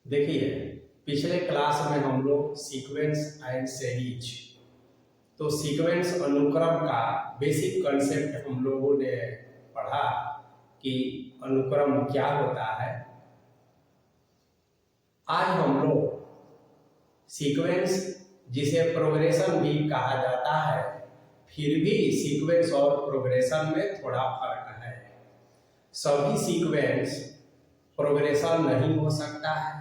देखिए, पिछले क्लास में हम लोग सीक्वेंस एंड सीरीज, तो सीक्वेंस अनुक्रम का बेसिक कंसेप्ट हम लोगों ने पढ़ा कि अनुक्रम क्या होता है। आज हम लोग सीक्वेंस, जिसे प्रोग्रेशन भी कहा जाता है, फिर भी सीक्वेंस और प्रोग्रेशन में थोड़ा फर्क है। सभी सीक्वेंस प्रोग्रेशन नहीं हो सकता है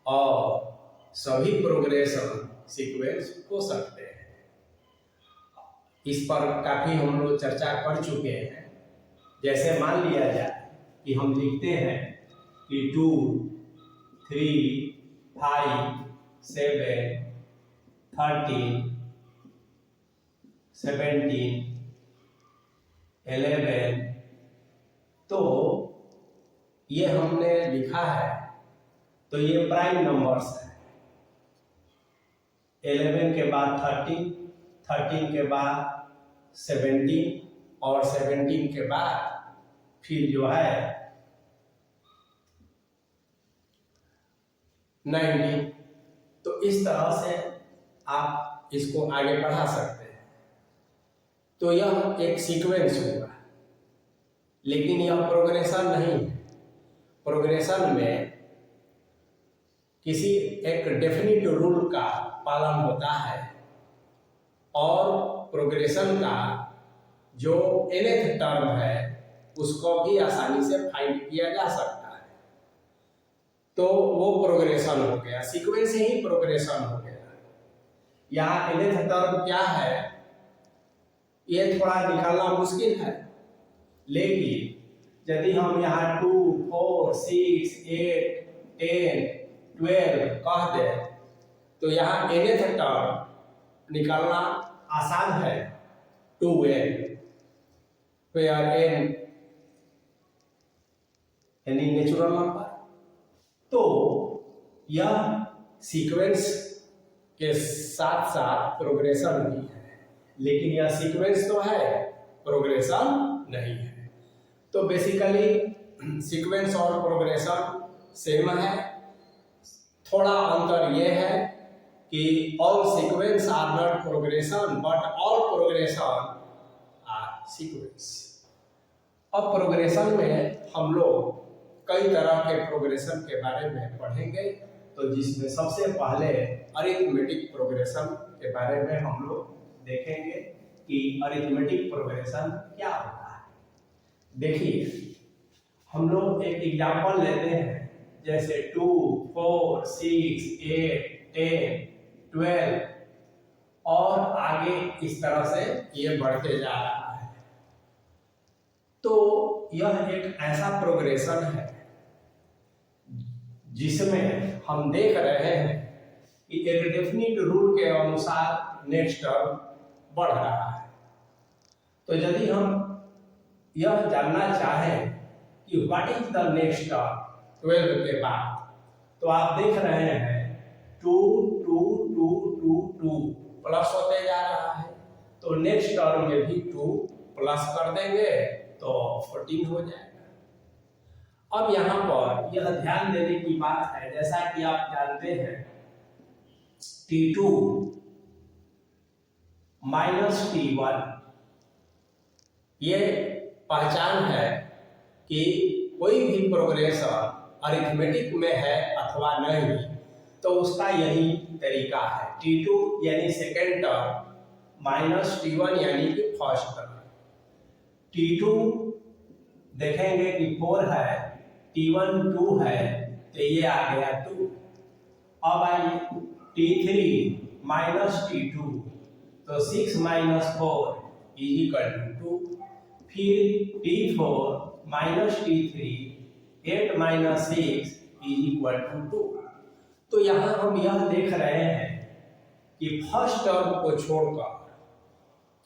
और सभी प्रोग्रेशन सीक्वेंस हो सकते हैं। इस पर काफ़ी हम लोग चर्चा कर चुके हैं। जैसे मान लिया जाए कि हम लिखते हैं कि 2, 3, 5, 7, 13, 17, 11, तो ये हमने लिखा है, तो ये प्राइम नंबर्स है। 11 के बाद 13, 13 के बाद 17 और 17 के बाद फिर जो है 19। तो इस तरह से आप इसको आगे बढ़ा सकते हैं। तो यह एक सीक्वेंस होगा, लेकिन यह प्रोग्रेशन नहीं है। प्रोग्रेशन में किसी एक डेफिनिट रूल का पालन होता है और प्रोग्रेशन का जो nth टर्म है उसको भी आसानी से फाइंड किया जा सकता है। तो वो प्रोग्रेशन हो गया, सीक्वेंस ही प्रोग्रेशन हो गया। यहाँ nth टर्म क्या है ये थोड़ा निकालना मुश्किल है, लेकिन यदि हम यहाँ 2, 4, 6, 8, 10, 12 कह दे तो यहाँ nth टर्म निकालना आसान है। 2n where n यानी नेचुरल नंबर। तो यह सीक्वेंस के साथ साथ प्रोग्रेशन भी है, लेकिन यह सीक्वेंस तो है, प्रोग्रेशन नहीं है। तो बेसिकली सीक्वेंस और प्रोग्रेशन सेम है। थोड़ा अंतर यह है कि all sequence are not progression but all progression are sequence. अब प्रोग्रेशन में हम लोग कई तरह के प्रोग्रेशन के बारे में पढ़ेंगे, तो जिसमें सबसे पहले अरिथमेटिक प्रोग्रेशन के बारे में हम लोग देखेंगे कि अरिथमेटिक प्रोग्रेशन क्या होता है। देखिए, हम लोग एक एग्जाम्पल लेते हैं, जैसे 2, 4, 6, 8, 10, 12 और आगे इस तरह से ये बढ़ते जा रहा है। तो यह एक ऐसा प्रोग्रेशन है जिसमें हम देख रहे हैं कि एक डेफिनिट रूल के अनुसार नेक्स्ट टर्म बढ़ रहा है। तो यदि हम यह जानना चाहें कि what is the next term 12 के बाद, तो आप देख रहे हैं 2, 2, 2, 2, 2 प्लस होते जा रहा है। तो नेक्स्ट टर्म में भी 2 प्लस कर देंगे तो 14 हो जाएगा। अब यहाँ पर यह ध्यान देने की बात है, जैसा कि आप जानते हैं T2 माइनस T1, ये पहचान है कि कोई भी प्रोग्रेशन अरिथमेटिक में है अथवा नहीं, तो उसका यही तरीका है। T2 यानी सेकेंड टर्म माइनस T1 यानी कि फर्स्ट टर्म। T2 देखेंगे कि 4 है, T1 2 है, तो ये आ गया 2। अब आइए T3 माइनस T2, तो 6 माइनस 4 इज इक्वल टू 2। फिर T4 minus T3, 8 minus 6 is equal to 2। तो यहाँ हम यह देख रहे हैं कि फर्स्ट टर्म को छोड़कर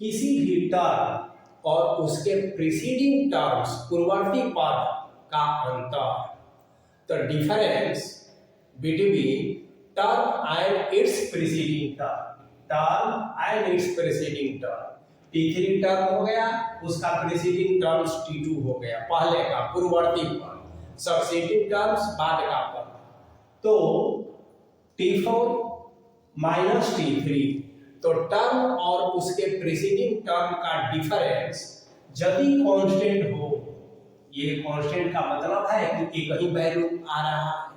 किसी भी टर्म और उसके प्रीसीडिंग टर्म्स, पूर्ववर्ती पद का अंतर, the difference between term and it's preceding term, term and it's preceding term. T3 term हो गया, उसका प्रीसीडिंग टर्म्स T2 हो गया, पहले का पूर्ववर्ती पद, सक्सीडिंग टर्म्स बाद का पद। तो T4 माइनस T3, तो टर्म और उसके प्रीसीडिंग टर्म का डिफरेंस यदि कांस्टेंट हो, ये कांस्टेंट का मतलब है कि एक ही वैल्यू आ रहा है,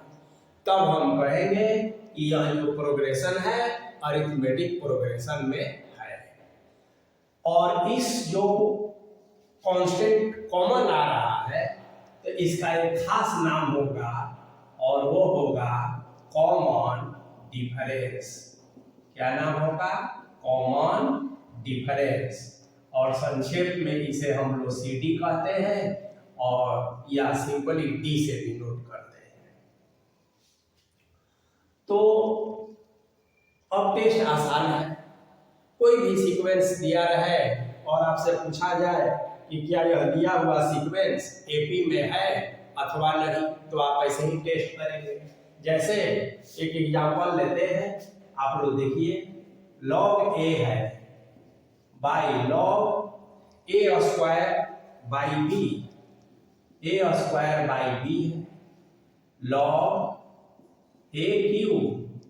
तब हम कहेंगे कि यह जो प्रोग्रेशन है अरिथमेटिक प्रोग्रेशन में है। और इस जो कांस्टेंट कॉमन आ रहा है तो इसका एक खास नाम होगा और वो होगा कॉमन डिफरेंस। क्या नाम होगा? Common difference. और संक्षेप में इसे हम लोग CD कहते हैं और या सिंपली D से भी नोट करते हैं। तो अब टेस्ट आसान है। कोई भी सीक्वेंस दिया रहे और आपसे पूछा जाए कि क्या यह दिया हुआ सीक्वेंस AP में है अथवा नहीं, तो आप ऐसे ही टेस्ट करेंगे। जैसे एक एग्जांपल लेते हैं, आप लोग देखिए, log A है by log A square by B, A square by B है, log A cube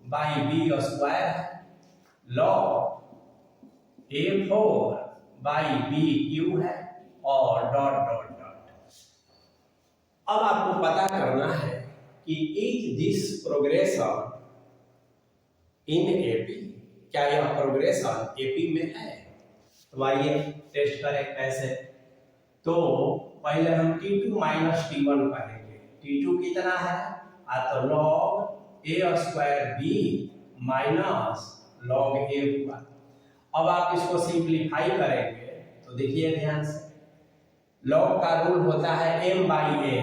by B square है, log A4 by B cube है और डॉट डॉट डॉट। अब आपको पता करना है कि is this progression in AP, क्या यह प्रोग्रेशन AP में है? तो आइए टेस्ट करें कैसे। तो पहले हम T2 माइनस T1 करेंगे। T2 कितना है? तो log A square B minus log A हुआ। अब आप इसको सिंप्लीफाई करेंगे तो देखिए ध्यान से, log का रूल होता है m बाई a,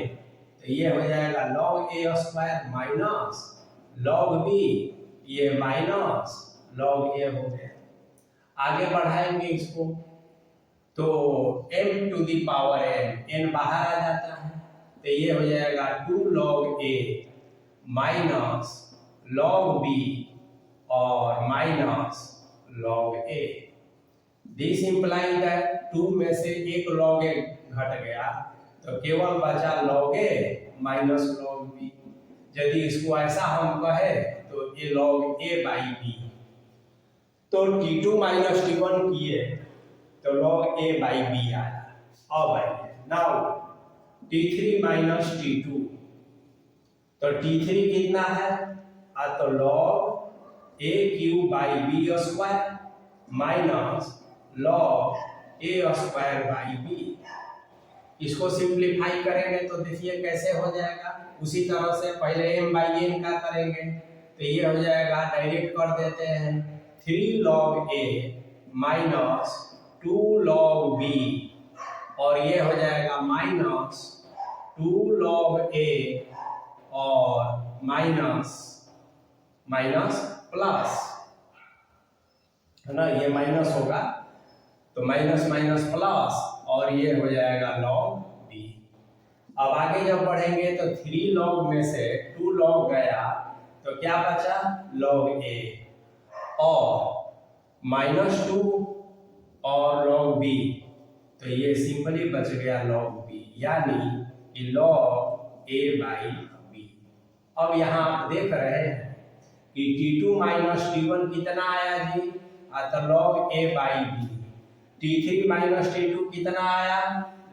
तो ये हो जाएगा log A square minus log B, ये माइनस log A हो गया। आगे बढ़ाएंगे इसको तो m to the power n बाहर आ जाता है, तो ये हो जाएगा 2 log A minus log B और minus log A। This imply that 2 में से एक log A घट गया तो केवल बचा log A minus log B। यदि इसको ऐसा हम कहें तो ये log A बाई B। तो T2 माइनस T1 किए तो log A बाई B आया। अब आइए नाउ T3 माइनस T2, तो T3 कितना है? तो log A cube by B square minus log A square by B। इसको सिंप्लीफाई करेंगे तो देखिए कैसे हो जाएगा। उसी तरह से पहले m बाई n का करेंगे तो ये हो जाएगा, डायरेक्ट कर देते हैं, 3 log A minus 2 log B और ये हो जाएगा माइनस 2 log A और माइनस माइनस प्लस, है ना, ये माइनस होगा तो माइनस माइनस प्लस और ये हो जाएगा log B। अब आगे जब बढ़ेंगे तो 3 log में से 2 log गया तो क्या बचा? log A और माइनस 2 और log B, तो ये सिंपली बच गया log B, यानी कि log A बाई B। अब यहाँ आप देख रहे हैं कि T2 माइनस T1 कितना आया जी? तो log A by B। T3 minus T2 कितना आया?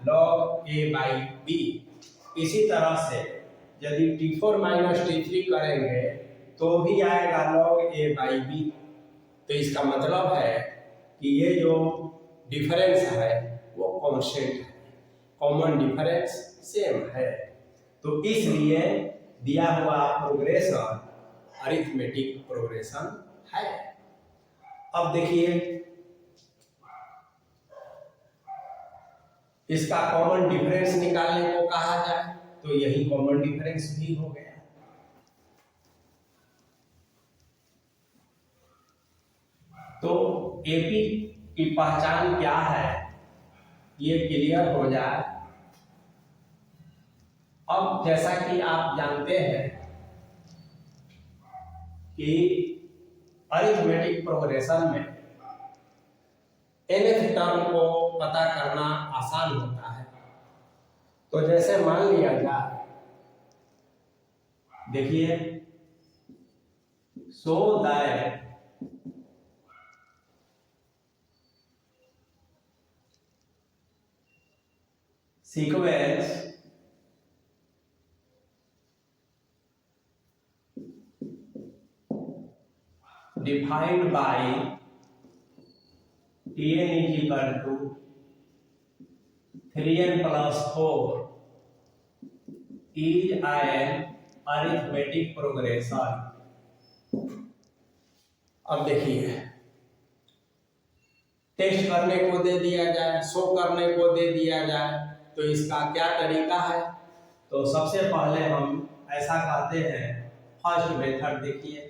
log A by B। इसी तरह से यदि T4 माइनस T3 करेंगे तो भी आएगा log A बाई B। तो इसका मतलब है कि ये जो डिफरेंस है वो कांस्टेंट है, कॉमन डिफरेंस सेम है। तो इसलिए दिया हुआ प्रोग्रेशन अरिथमेटिक प्रोग्रेशन है। अब देखिए इसका कॉमन डिफरेंस निकालने को कहा जाए तो यही कॉमन डिफरेंस भी हो गया। तो एपी की पहचान क्या है ये क्लियर हो जाए। अब जैसा कि आप जानते हैं कि अरिथमेटिक प्रोग्रेशन में nth टर्म को पता करना आसान होता है। तो जैसे मान लिया जाए, देखिए so that sequence defined by Tn is equal to 3n plus 4 is an arithmetic progression। अब देखिए, टेस्ट करने को दे दिया जाए, शो करने को दे दिया जाए, तो इसका क्या तरीका है? तो सबसे पहले हम ऐसा कहते हैं, फर्स्ट मेथड देखिए,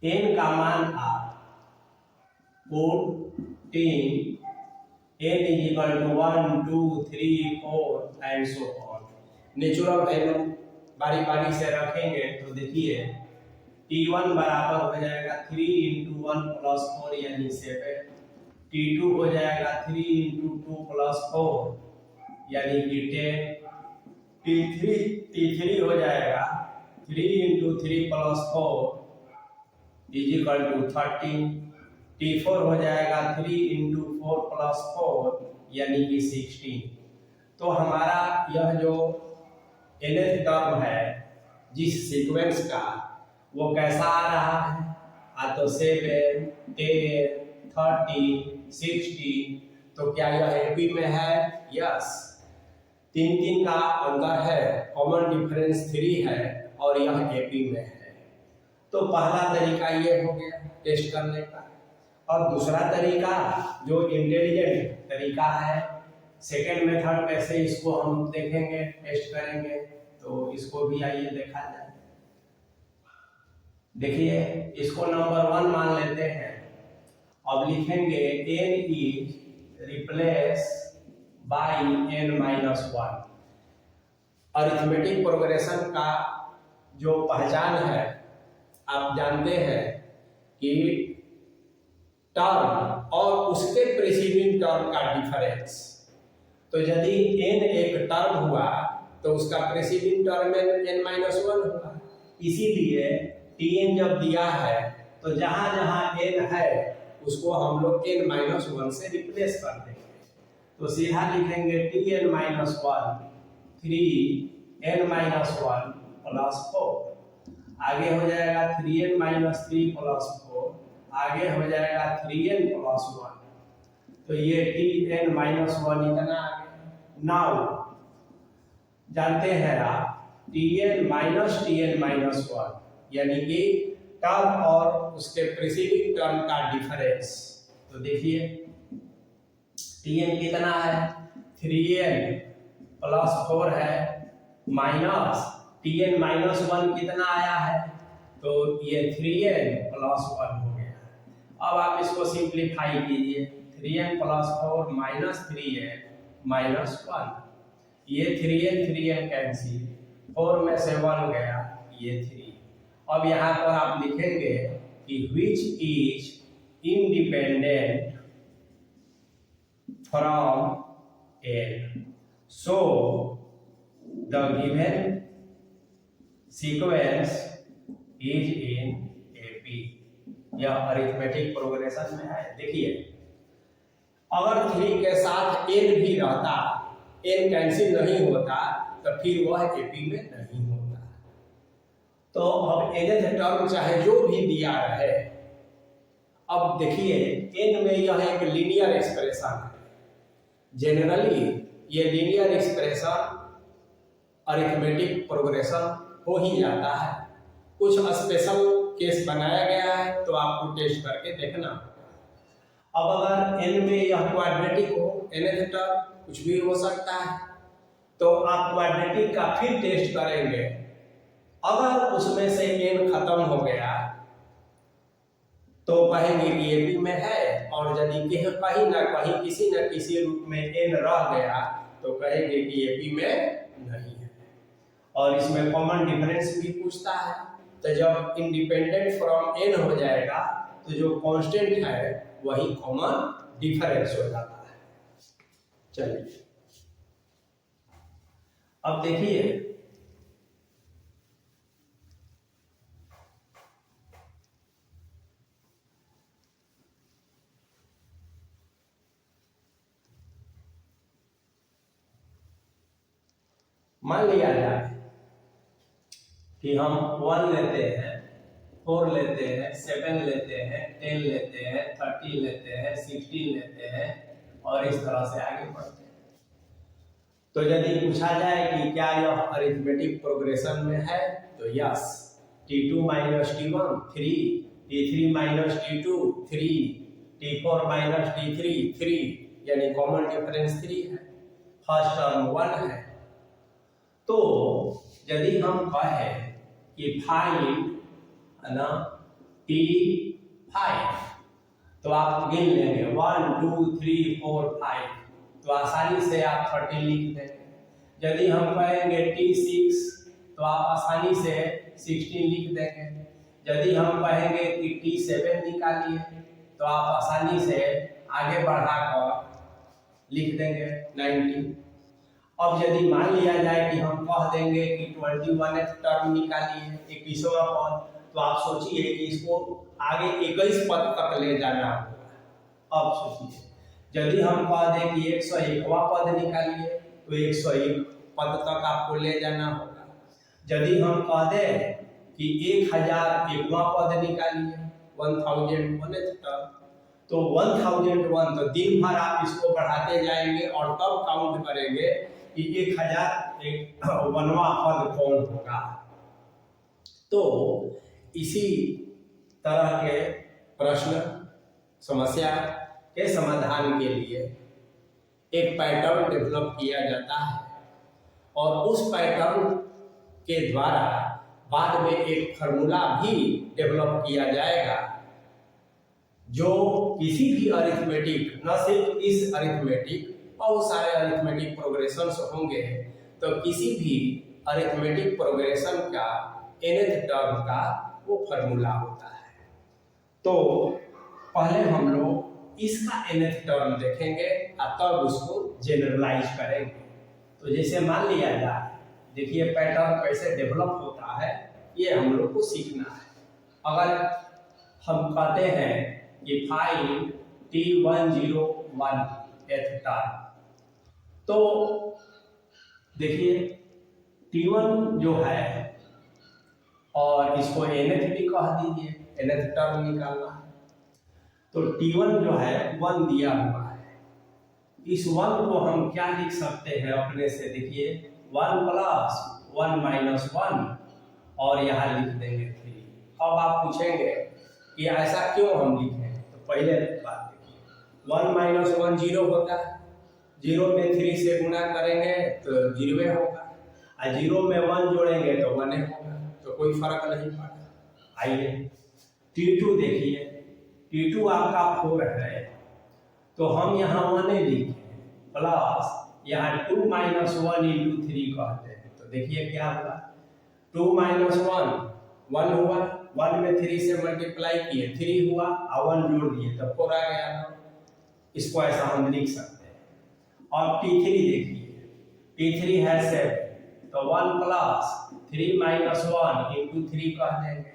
n का मान आप put in n is equal to 1 2 3 4 and so on. Natural value बारी बारी से रखेंगे तो देखिए t1 बराबर हो जाएगा 3 इंटू 1 प्लस 4 यानी 7, t2 हो जाएगा 3 इंटू 2 प्लस 4 यानी कि 10, t3 हो जाएगा 3 into 3 plus 4 is equal to 13, t4 हो जाएगा 3 इंटू 4 प्लस 4 यानी कि 16। तो हमारा यह जो nth टर्म है जिस सीक्वेंस का, वो कैसा आ रहा है? तो 7 10 30 60। तो क्या यह एपी में है? यस, 3 का अंतर है, कॉमन डिफरेंस 3 है और यह एपी में है। तो पहला तरीका ये हो गया टेस्ट करने का। और दूसरा तरीका जो इंटेलिजेंट तरीका है, सेकेंड मेथड में से इसको हम देखेंगे, टेस्ट करेंगे। तो इसको भी आइए देखा जाए। देखिए, इसको नंबर 1 मान लेते हैं। अब लिखेंगे n is replace by n-1। Arithmetic progression का जो पहचान है, आप जानते हैं कि टर्म और उसके प्रीसीडिंग टर्म का डिफरेंस। तो यदि n एक टर्म हुआ तो उसका प्रीसीडिंग टर्म n-1 हुआ। इसीलिए tn जब दिया है तो जहां जहां n है उसको हम लोग n-1 से रिप्लेस कर देंगे। तो सीधा लिखेंगे tn-1 3n-1 प्लस 4, आगे हो जाएगा 3n-3 प्लस 4, आगे हो जाएगा 3n प्लस 1। तो ये tn-1 इतना आ गया। नाउ जानते हैं आप tn-1 यानी कि टर्म और उसके प्रीसीडिंग टर्म का डिफरेंस। तो देखिए tn कितना है? 3n प्लस 4 है, माइनस tn-1 कितना आया है? तो ये 3n प्लस 1 हो गया। अब आप इसको सिंप्लीफाई कीजिए, 3n plus 4 minus 3n minus 1, ये 3n कैंसिल, 4 में से 1 गया, ये 3। अब यहाँ पर आप लिखेंगे कि which is independent from n, so the given sequence is in AP। यह अरिथमेटिक प्रोग्रेशन में है। देखिए, अगर 3 के साथ n भी रहता, n कैंसिल नहीं होता, तो फिर वह एपी में नहीं होता। तो अब nth टर्म चाहे जो भी दिया रहे, अब देखिए n में यह एक लीनियर एक्सप्रेशन है। जनरली ये लीनियर एक्सप्रेशन अरिथमेटिक प्रोग्रेशन हो ही जाता है। कुछ स्पेशल केस बनाया गया है तो आपको टेस्ट करके देखना। अब अगर n में यह क्वाड्रेटिक हो, nth टर्म कुछ भी हो सकता है, तो आप क्वाड्रेटिक का फिर टेस्ट करेंगे। अगर उसमें से n खत्म हो गया तो कहेंगे कि एपी में है, और यदि कहीं ना कहीं किसी न किसी रूप में n रह गया तो कहेंगे कि एपी में नहीं है। और इसमें कॉमन डिफरेंस भी पूछता है, तो जब इंडिपेंडेंट फ्रॉम n हो जाएगा तो जो कांस्टेंट है वही कॉमन डिफरेंस हो जाता है। चलिए अब देखिए, मान लिया जाए कि हम 1 लेते हैं, 4 लेते हैं, 7 लेते हैं, 10 लेते हैं, 13 लेते हैं, 16 लेते हैं और इस तरह से आगे बढ़ते हैं। तो यदि पूछा जाए कि क्या यह अरिथमेटिक प्रोग्रेशन में है, तो yes, T2 minus T1 3, T3 minus T2 3, T4 minus T3 3, यानी कॉमन डिफरेंस 3 है, फर्स्ट टर्म 1 है। तो यदि हम कहें कि फाइंड ना T5, तो आप गिन लेंगे 1 2 3 4 5, तो आसानी से आप 30 लिख देंगे। यदि हम कहेंगे T6 तो आप आसानी से 16 लिख देंगे। यदि हम कहेंगे कि T7 निकालिए तो आप आसानी से आगे बढ़ाकर लिख देंगे 90। अब यदि मान लिया जाए कि हम कह देंगे कि 21th टर्म निकालिए, 21वां पद, तो आप सोचिए कि इसको आगे 21 पद तक ले जाना होगा। अब सोचिए यदि हम कह दें कि 101वां पद निकालिए तो 101 पद तक आपको ले जाना होगा। यदि हम कह दें कि 1001वां पद निकालिए, 1001th टर्म, तो 1001, तो दिन भर आप इसको बढ़ाते जाएंगे और तब काउंट करेंगे कि 1001वां पद कौन होगा। तो इसी तरह के प्रश्न समस्या के समाधान के लिए एक पैटर्न डेवलप किया जाता है और उस पैटर्न के द्वारा बाद में एक फार्मूला भी डेवलप किया जाएगा जो किसी भी अरिथमेटिक, न सिर्फ इस अरिथमेटिक, बहुत सारे अरिथमेटिक प्रोग्रेशंस होंगे, तो किसी भी अरिथमेटिक प्रोग्रेशन का nth टर्म का वो फार्मूला होता है। तो पहले हम लोग इसका nth टर्म देखेंगे और तब उसको जनरलाइज करेंगे। तो जैसे मान लिया जाए, देखिए पैटर्न कैसे डेवलप होता है ये हम लोग को सीखना है। अगर हम कहते हैं कि फाइंड T101th टर्म, तो देखिए T1 जो है और इसको nth भी कह दीजिए, nth टर्म निकालना है। तो T1 जो है 1 दिया हुआ है, इस 1 को हम क्या लिख सकते हैं अपने से, देखिए 1 प्लस 1 माइनस 1 और यहाँ लिख देंगे 3। अब आप पूछेंगे कि ऐसा क्यों हम लिखें, तो पहले बात देखिए 1 माइनस 1 0 होता है, 0 में 3 से गुना करेंगे तो 0 होगा, और 0 में 1 जोड़ेंगे तो 1 होगा, तो कोई फर्क नहीं पड़ा। आइए T2 देखिए, T2 आपका 4 है, तो हम यहाँ 1 लिखें प्लस यहाँ 2 माइनस 1 इंटू 3 कहते हैं, तो देखिए क्या हुआ, 2 माइनस 1 हुआ, 1 में 3 से मल्टीप्लाई किए 3 हुआ और 1 जोड़ दिए तो 4 आ गया। इसको ऐसा हम लिख सकते हैं। और T3 देखिए, T3 है 7, तो 1 प्लस 3 माइनस 1 इंटू 3 कह देंगे,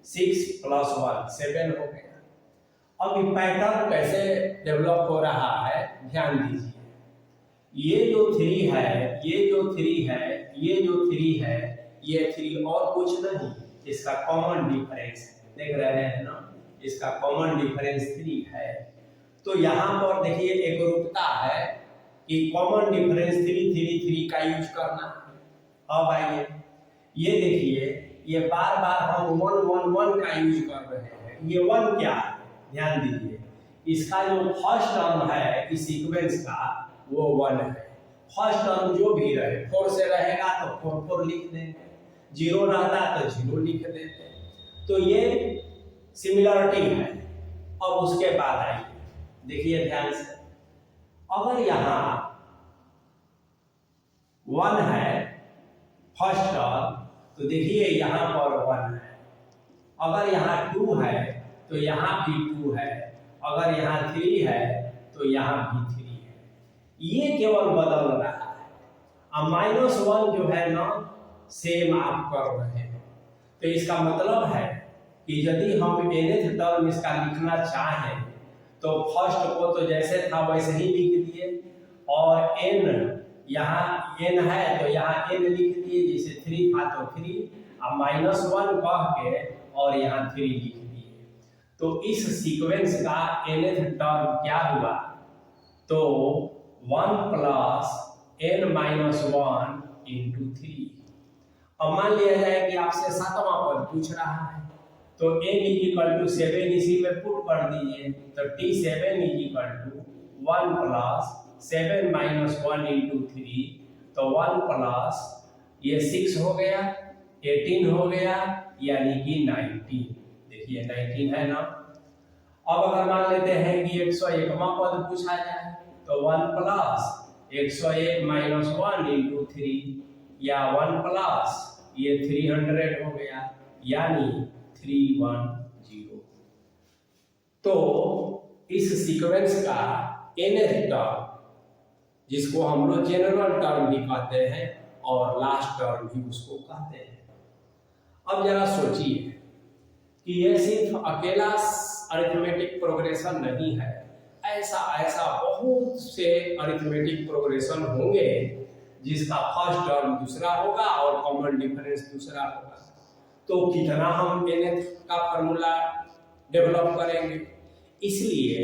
6 प्लस 1 7 हो गया। अब ये पैटर्न कैसे डेवलप हो रहा है ध्यान दीजिए, ये जो 3 है, ये जो 3 है, ये जो 3 है, ये 3 और कुछ नहीं, इसका कॉमन डिफरेंस देख रहे हैं ना, इसका कॉमन डिफरेंस 3 है। तो यहाँ पर देखिए एक रूपता है कि कॉमन डिफरेंस 3 3 3 का यूज करना है। अब आइए ये देखिए, ये बार बार हम 1 1 1 का यूज कर रहे हैं, ये 1 क्या है ध्यान दीजिए, इसका जो फर्स्ट टर्म है इस सीक्वेंस का वो 1 है। फर्स्ट टर्म जो भी रहे, 4 से रहेगा तो 4 4 लिख देंगे, 0 रहता तो 0 लिख देंगे, तो ये सिमिलरिटी है। अब उसके बाद आइए देखिए ध्यान से, अगर यहाँ 1 है फर्स्ट टर्म, तो देखिए यहाँ पर 1 है, अगर यहाँ 2 है तो यहाँ भी 2 है, अगर यहाँ 3 है तो यहाँ भी 3 है, ये केवल बदल रहा है। अब -1 जो है ना सेम आप कर रहे हैं, तो इसका मतलब है कि यदि हम nth टर्म इसका लिखना चाहें तो फर्स्ट को तो जैसे था वैसे ही लिख दिए और n यहाँ n है तो यहाँ n लिख दिए, जैसे 3 था तो 3, अब -1 कह के और यहाँ 3 लिख दिए। तो इस सीक्वेंस का nth टर्म क्या हुआ, तो 1 + n-1 × 3। अब मान लिया जाए कि आपसे 7वां पद पूछ रहा है, तो n = 7 इसी में पुट कर दीजिए, तो t7 = 1 + 7 - 1 × 3, तो 1 प्लस ये 6 हो गया, 18 हो गया, यानी कि 19। देखिए 19 है ना। अब अगर मान लेते हैं कि 101वां पद पूछा जाए, तो 1 + 101 - 1 × 3, या 1 प्लस ये 300 हो गया, यानी 310। तो इस सीक्वेंस का nth टर्म, जिसको हम लोग जनरल टर्म भी कहते हैं और लास्ट टर्म भी उसको कहते हैं। अब जरा सोचिए कि यह सिर्फ अकेला अरिथमेटिक प्रोग्रेशन नहीं है, ऐसा बहुत से अरिथमेटिक प्रोग्रेशन होंगे जिसका फर्स्ट टर्म दूसरा होगा और कॉमन डिफरेंस दूसरा होगा। तो कितना हम nth का फार्मूला डेवलप करेंगे, इसलिए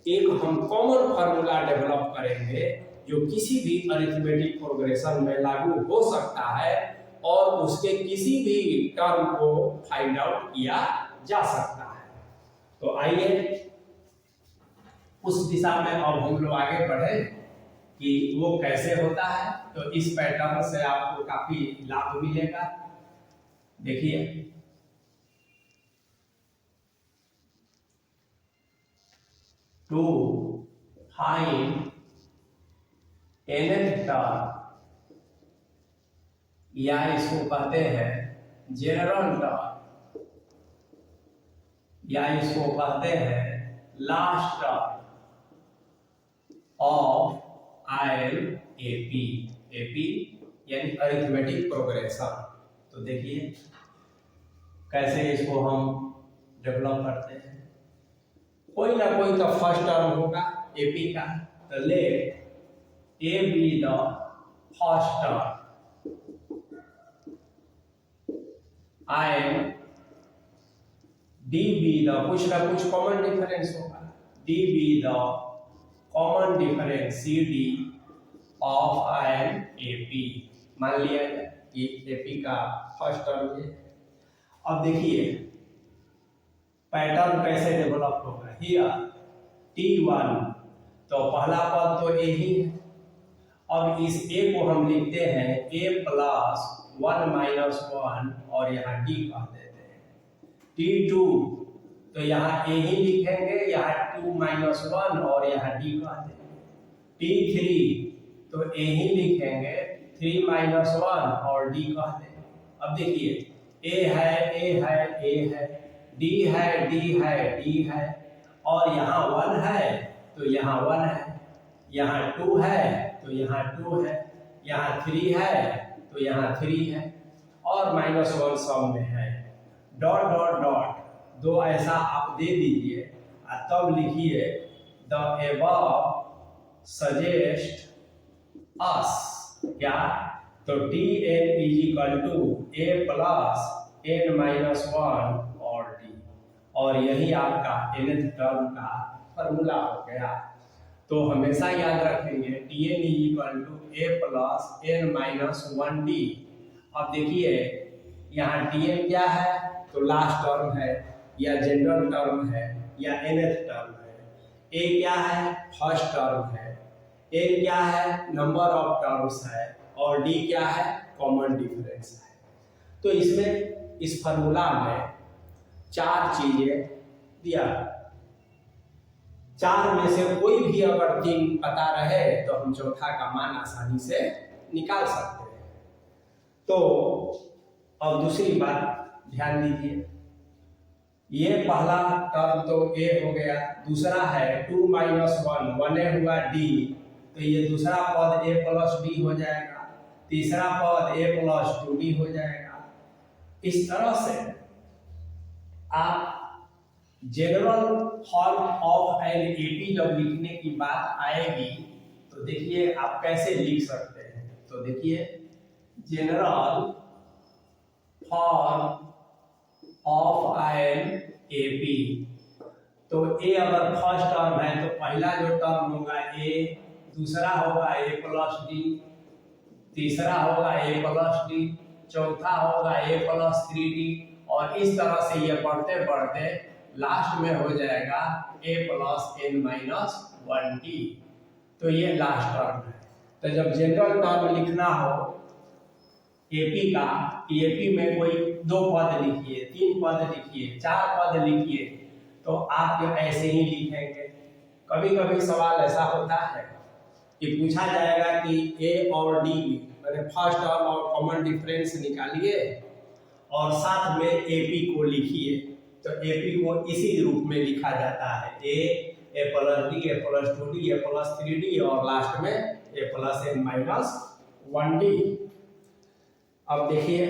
एक हम कॉमन फार्मूला डेवलप करेंगे जो किसी भी अरिथमेटिक प्रोग्रेशन में लागू हो सकता है और उसके किसी भी टर्म को फाइंड आउट किया जा सकता है। तो आइए उस दिशा में अब हम लोग आगे बढ़े कि वो कैसे होता है। तो इस पैटर्न से आपको काफी लाभ मिलेगा। देखिए टू फाइंड nth टर्म, या इसको कहते हैं जनरल टर्म, या इसको कहते हैं last term of ILAP, AP यानी अरिथमेटिक प्रोग्रेशन। तो देखिए कैसे इसको हम डेवलप करते हैं। कोई ना कोई तो फर्स्ट टर्म होगा AP का, तो late A be the first term and D be the कुछ ना कुछ कॉमन डिफरेंस होगा, D be the common difference CD of ILAP। मान लिया कि AP का फर्स्ट टर्म है। अब देखिए पैटर्न कैसे डेवलप होगा। हियर T1, तो पहला पद तो A ही है। अब इस A को हम लिखते हैं A + 1 - 1 और यहाँ D कह देते हैं। T2, तो यहाँ A ही लिखेंगे, यहाँ 2 - 1 और यहाँ D कह देंगे। T3, तो A ही लिखेंगे, 3 - 1 और D कह देंगे। अब देखिए A है, A है, A है, D है, D है, D है, और यहाँ 1 है तो यहाँ 1 है, यहाँ 2 है तो यहाँ 2 है, यहाँ 3 है तो यहाँ 3 है, और -1 सब में है। डॉट डॉट डॉट, दो ऐसा आप दे दीजिए और तब लिखिए द एबव सजेस्ट अस, क्या, तो Tn = A + n-1 और D, और यही आपका nth टर्म का फॉर्मूला हो गया। तो हमेशा याद रखेंगे Tn = A + n-1D। अब देखिए यहाँ Tn क्या है, तो लास्ट टर्म है या जनरल टर्म है या nth टर्म है। A क्या है, फर्स्ट टर्म है। N क्या है, नंबर ऑफ टर्म्स है, और D क्या है, कॉमन डिफरेंस है। तो इसमें इस फार्मूला में 4 चीजें दिया, 4 में से कोई भी अगर 3 पता रहे तो हम चौथा का मान आसानी से निकाल सकते हैं। तो अब दूसरी बात ध्यान दीजिए, ये पहला टर्म तो A हो गया, दूसरा है 2 - 1, 1 हुआ D, तो ये दूसरा पद A + D हो जाएगा, तीसरा पद A + 2D हो जाएगा। इस तरह से आप general form of an AP जब लिखने की बात आएगी तो देखिए आप कैसे लिख सकते तो देखिए general form of an AP, तो ए अगर फर्स्ट टर्म है तो पहला जो टर्म होगा ए, दूसरा होगा ए प्लस डी, तीसरा होगा ए प्लस डी, चौथा होगा ए प्लस 3d, और इस तरह से ये बढ़ते बढ़ते लास्ट में हो जाएगा ए प्लस n माइनस 1d। तो ये लास्ट टर्म है। तो जब जनरल टर्म लिखना हो एपी का, एपी में कोई 2 पद लिखिए, 3 पद लिखिए, 4 पद लिखिए, तो आप ऐसे ही लिखेंगे। कभी कभी सवाल ऐसा होता है कि पूछा जाएगा कि ए और डी मैंने फर्स्ट टर्म और कॉमन डिफरेंस निकालिए और साथ में एपी को लिखिए। तो एपी को इसी रूप में लिखा जाता है, ए प्लस डी, ए प्लस 2d, ए प्लस 3d और लास्ट में ए प्लस n माइनस 1d। अब देखिए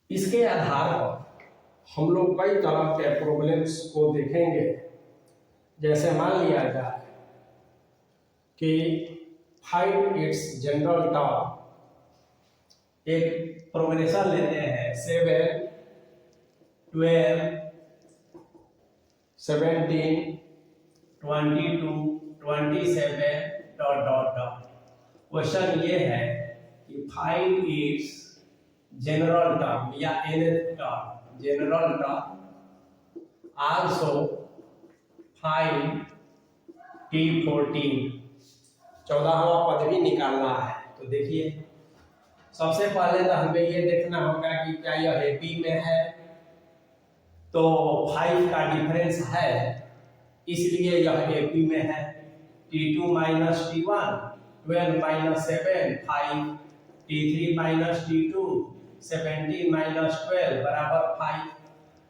इसके आधार पर हम लोग कई तरह के प्रॉब्लम्स को देखेंगे। जैसे मान लिया जाए कि फाइंड इट्स जनरल टर्म, एक प्रोग्रेशन लेते हैं 7, 12, 17, 22, 27 ... क्वेश्चन ये है कि फाइंड इट्स जनरल टर्म या nth term, general term, also find T14, 14वां पद भी निकालना है। तो देखिए सबसे पहले तो हमें ये देखना होगा कि क्या यह एपी में है, तो 5 का डिफरेंस है इसलिए यह एपी में है। T2 minus T1, 12 minus 7 5, T3 minus T2 17 minus 12 बराबर 5।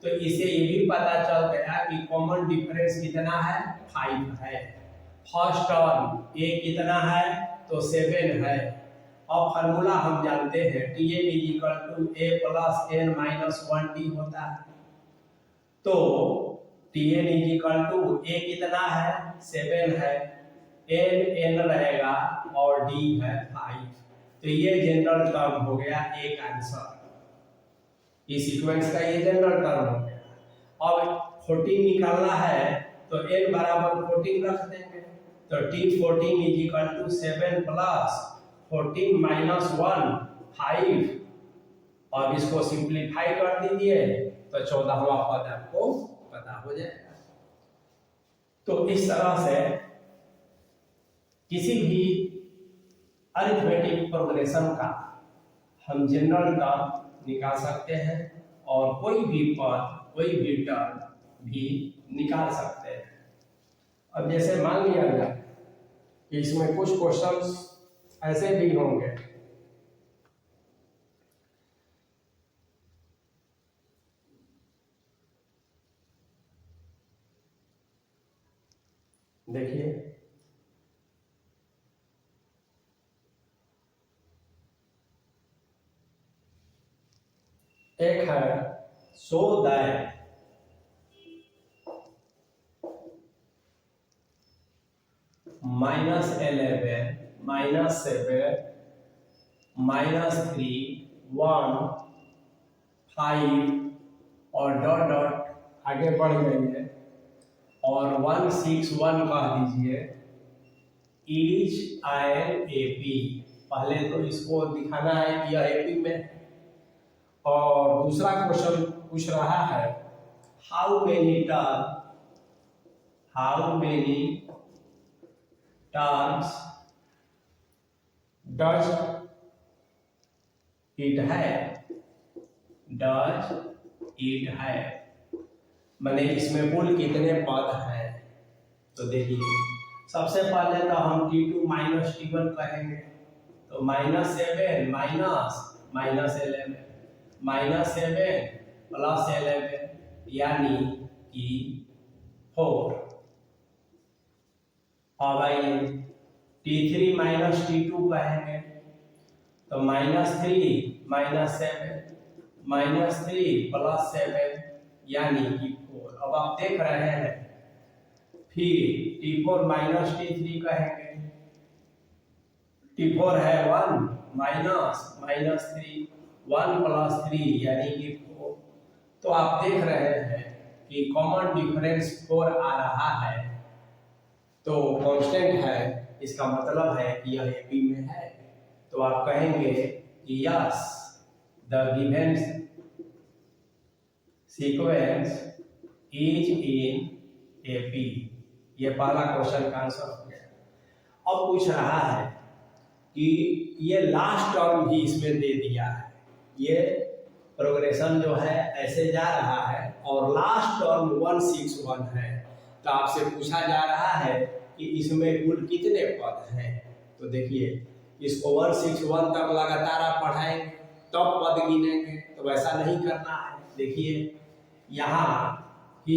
तो इससे ये भी पता चल गया कि कॉमन डिफरेंस कितना है, 5 है। फर्स्ट टर्म ए कितना है, तो 7 है। अब फार्मूला हम जानते हैं Tn = a plus n minus 1d होता है। तो Tn = a कितना है, 7 है, n रहेगा और d है 5। तो ये जनरल टर्म हो गया एक आंसर, इस सीक्वेंस का ये जनरल टर्म हो गया। अब 14 निकालना है तो n बराबर 14 रख देंगे। तो T14 = 7 प्लस 14 माइनस 1 5, और इसको सिंप्लीफाई कर दीजिए तो 14वां पद आपको पता हो जाएगा। तो इस तरह से किसी भी अरिथमेटिक प्रोग्रेशन का हम जनरल टर्म निकाल सकते हैं और कोई भी पद, कोई भी टर्म भी निकाल सकते हैं। अब जैसे मान लिया जाए कि इसमें कुछ क्वेश्चंस ऐसे भी होंगे देखिए एक है सो दैट -11 -7 -3 1 5 और डॉट डॉट आगे बढ़ गई है और 161 कह दीजिए इज एन एपी। पहले तो इसको दिखाना है कि यह एपी में है। और दूसरा क्वेश्चन पूछ रहा है how many terms does it है, माने इसमें कुल कितने पद हैं। तो देखिए सबसे पहले तो हम T2 माइनस T1 कहेंगे, तो -7 -11 प्लस 11 यानी कि 4। अब आइए T3 माइनस T2 कहेंगे, तो -3 प्लस 7 यानी कि 4। अब आप देख रहे हैं फिर T4 माइनस T3 कहेंगे, T4 है 1 -3 1 + 3 यानी कि 4। तो आप देख रहे हैं कि कॉमन डिफरेंस 4 आ रहा है, तो कांस्टेंट है, इसका मतलब है कि यह एपी में है। तो आप कहेंगे कि yes the given sequence is in AP. ये पहला क्वेश्चन का आंसर हो गया। अब पूछ रहा है कि ये लास्ट टर्म भी इसमें दे दिया है, ये प्रोग्रेशन जो है ऐसे जा रहा है और लास्ट टर्म 161 है। तो आपसे पूछा जा रहा है कि इसमें कुल कितने पद हैं। तो देखिए इसको 161 तक लगातार आप पढ़ाएंगे तब पद गिनेंगे, तो वैसा नहीं करना है। देखिए यहाँ a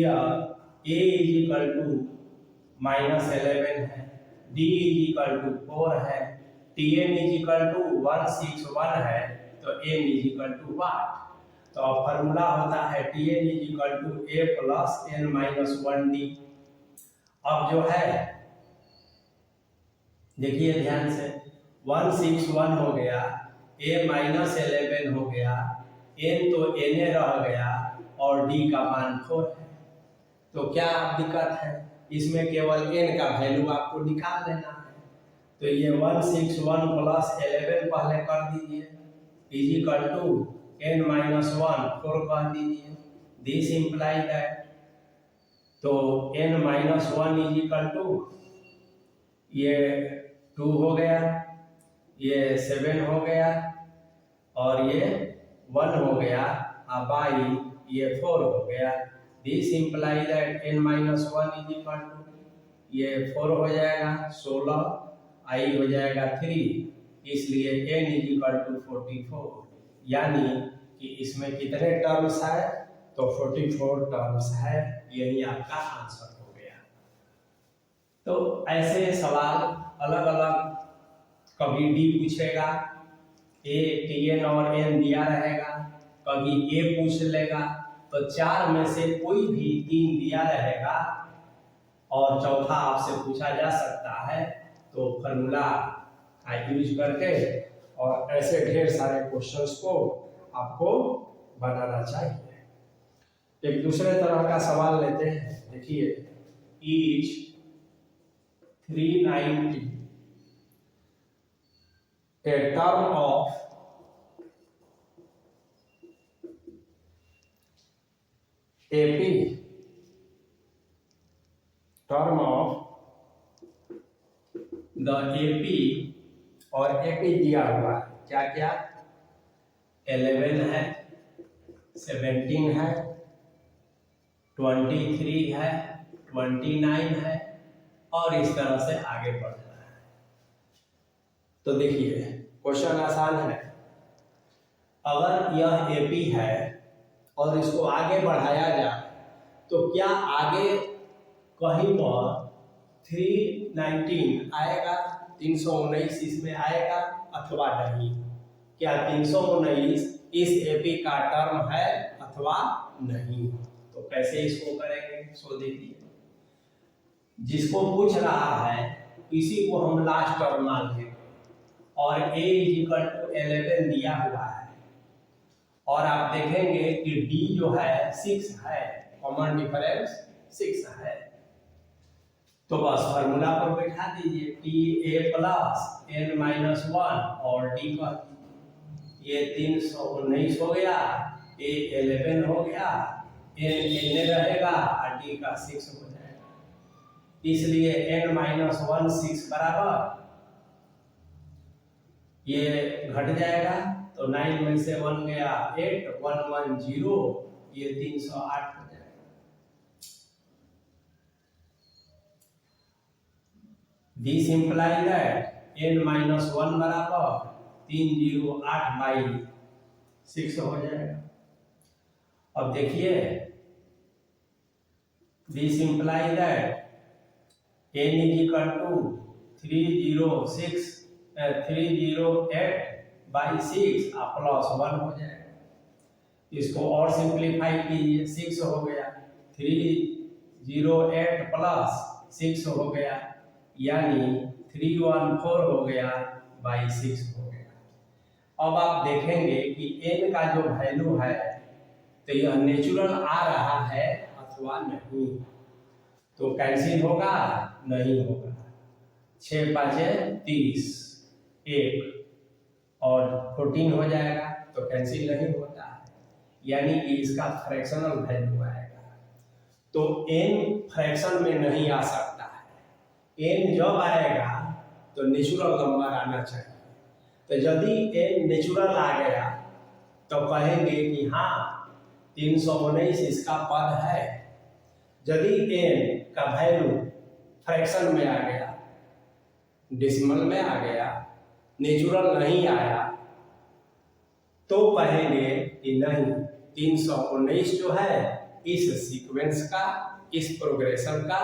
-11 है, d 4 है, tn 161 है, तो n 8। तो अब फॉर्मूला होता है tn a + n - 1d। अब जो है देखिए ध्यान से 161 हो गया, a -11 हो गया, n तो na रह गया और d का मान 4 है। तो क्या दिक्कत है, इसमें केवल n का वैल्यू आपको निकाल लेना है। तो ये 161 + 11 पहले कर दीजिए n - 1 4 कर दीजिए। दिस इंप्लाई दैट तो n - 1 ये 2 हो गया, ये 7 हो गया और ये 1 हो गया, अब बाई ये 4 हो गया। दिस इंप्लाई दैट n - 1 ये 4 हो जाएगा 16, i हो जाएगा 3, इसलिए n 44। यानी कि इसमें कितने टर्म्स है, तो 44 टर्म्स है। यही आपका आंसर हो गया। तो ऐसे सवाल अलग अलग, कभी डी पूछेगा, a tn और n दिया रहेगा, कभी a पूछ लेगा, तो 4 में से कोई भी 3 दिया रहेगा और चौथा आपसे पूछा जा सकता है। तो फॉर्मूला का यूज करके और ऐसे ढेर सारे क्वेश्चंस को आपको बनाना चाहिए। एक दूसरे तरह का सवाल लेते हैं। देखिए each 390 a term of AP, term of the AP, और AP दिया हुआ है क्या क्या, 11 है, 17 है, 23 है, 29 है और इस तरह से आगे बढ़ना है। तो देखिए क्वेश्चन आसान है। अगर यह AP है और इसको आगे बढ़ाया जाए तो क्या आगे कहीं पर 319 आएगा, 319 इसमें आएगा अथवा नहीं? क्या 319 इस AP का टर्म है अथवा नहीं? तो कैसे इसको करेंगे, सो देखिए जिसको पूछ रहा है इसी को हम लास्ट टर्म मान लेंगे और a = 11 दिया हुआ है और आप देखेंगे कि d जो है 6 है, कॉमन डिफरेंस 6 है। तो बस फार्मूला पर बैठा दीजिए ta + n - 1 और d का ये 319 हो गया, a 11 हो गया, n n रहेगा और d का 6 हो जाएगा। इसलिए n - 1 6 बराबर ये घट जाएगा, तो 9 में से 1 गया 8, 110, ये 308 हो जाएगा। दिस इंप्लाई दैट n - 1 बराबर 308/6 हो जाएगा। अब देखिए दिस इंप्लाई दैट n = 308/6 +1 हो जाएगा। इसको और सिंप्लीफाई कीजिए, 6 हो गया, 308 + 6 हो गया, यानी 314 हो गया बाई 6 हो गया। अब आप देखेंगे कि n का जो वैल्यू है तो यह नेचुरल आ रहा है अथवा नहीं, तो कैंसिल होगा नहीं होगा। 6 पाँचे 30, 1 और 14 हो जाएगा तो कैंसिल नहीं होता है, यानी कि इसका फ्रैक्शनल वैल्यू आएगा। तो n फ्रैक्शन में नहीं आ सकता है। n जब आएगा तो नेचुरल नंबर आना चाहिए। तो यदि n नेचुरल आ गया तो कहेंगे कि हाँ 319 इसका पद है। यदि n का वैल्यू फ्रैक्शन में आ गया, डेसिमल में आ गया, नेचुरल नहीं आया, तो कहेंगे कि नहीं 319 जो है इस सीक्वेंस का, इस प्रोग्रेशन का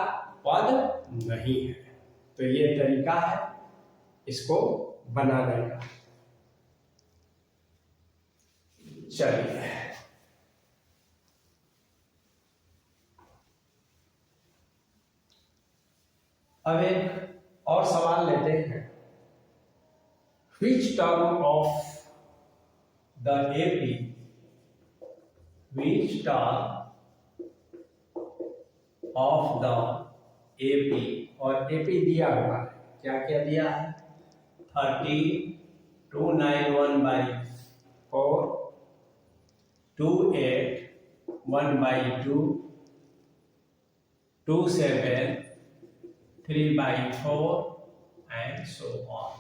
पद नहीं है। तो ये तरीका है इसको बनाने का। चलिए अब एक और सवाल लेते हैं। Which term of the AP, which term of the AP, और AP दिया हुआ है, क्या क्या दिया है? 30, 291/4, 28, 1/2, 27, 3/4 and so on।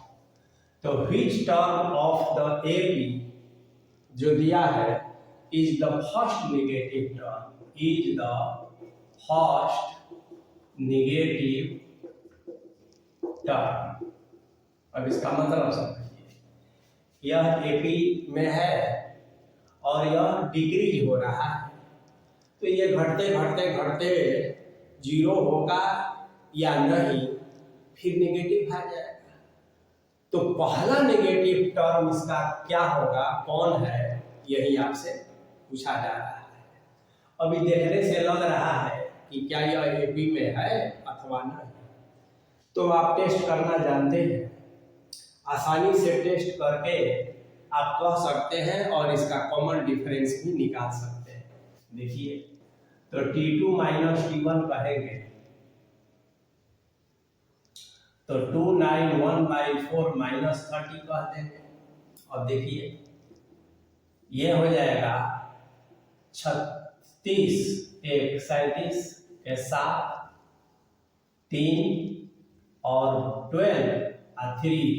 तो which term of the AP जो दिया है is the first negative term, is the first negative term। अब इसका मतलब समझिए, यह AP में है और यह डिक्रीज हो रहा है, तो ये घटते घटते घटते 0 होगा या नहीं, फिर नेगेटिव आ जाएगा। तो पहला नेगेटिव टर्म इसका क्या होगा, कौन है, यही आपसे पूछा जा रहा है। अभी देखने से लग रहा है कि क्या यह एपी में है अथवा नहीं। तो आप टेस्ट करना जानते हैं, आसानी से टेस्ट करके आप कह सकते हैं और इसका कॉमन डिफरेंस भी निकाल सकते हैं। देखिए, तो T2 माइनस T1 कहेंगे तो 291/4 माइनस 30 कह देंगे। और देखिए ये हो जाएगा 36, 1 37 के साथ 3 और 12 और 3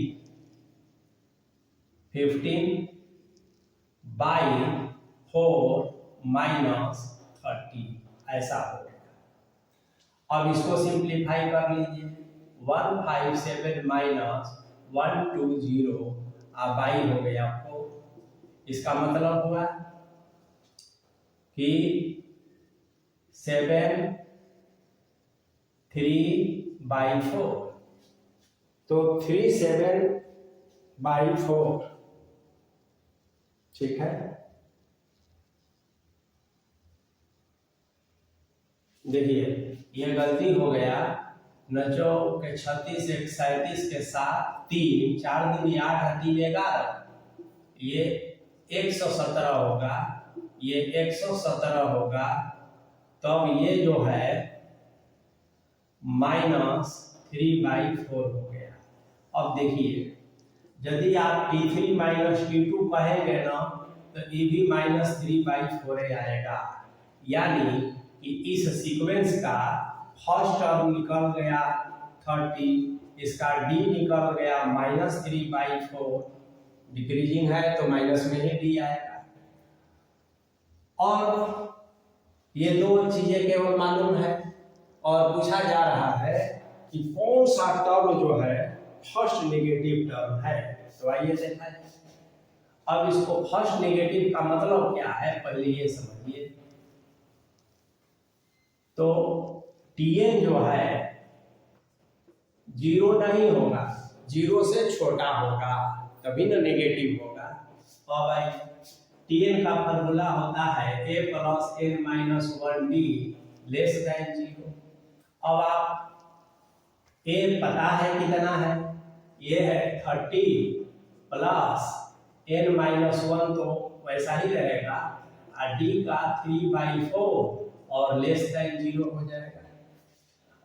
15/4 माइनस 30 ऐसा हो गया। अब इसको सिंप्लीफाई कर लीजिए, 157 माइनस 120 बाई हो गया 4। इसका मतलब हुआ कि 7 3/4, तो 37/4 ठीक है। देखिए ये गलती हो गया, 9 के 36 1 37 के साथ 3 4 दूनी 8 3 11, ये 117 होगा, ये 117 होगा। तब ये जो है -3/4 हो गया। अब देखिए यदि आप T3 माइनस T2 कहेंगे ना तो ये भी -3/4 आएगा, यानी कि इस सीक्वेंस का फर्स्ट टर्म निकल गया 30, इसका डी निकल गया -3/4, डिक्रीजिंग है तो माइनस में ही डी आएगा। और ये दो चीजें केवल मालूम है और पूछा जा रहा है कि कौन सा टर्म जो है फर्स्ट नेगेटिव टर्म है। तो आइए देखा जाए। अब इसको फर्स्ट नेगेटिव का मतलब क्या है पहले ये समझिए। तो Tn जो है 0 नहीं होगा, 0 से छोटा होगा तभी ना नेगेटिव होगा। तो भाई Tn का फॉर्मूला होता है a + n - 1d <0। अब आप a पता है कितना है, ये है 30 प्लस n-1 तो वैसा ही रहेगा, और d का 3/4 और लेस देन 0 हो जाएगा।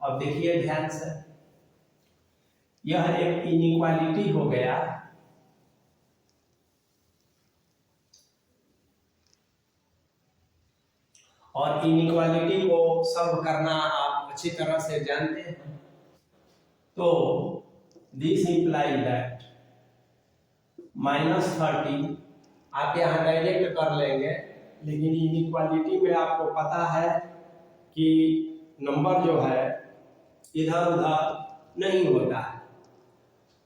अब देखिए ध्यान से, यह एक इनइक्वालिटी हो गया, और इनइक्वालिटी को सॉल्व करना आप अच्छी तरह से जानते हैं। तो दिस इंप्लाई दैट -30 आप यहाँ डायरेक्ट कर लेंगे, लेकिन इनइक्वालिटी में आपको पता है कि नंबर जो है इधर उधर नहीं होता है,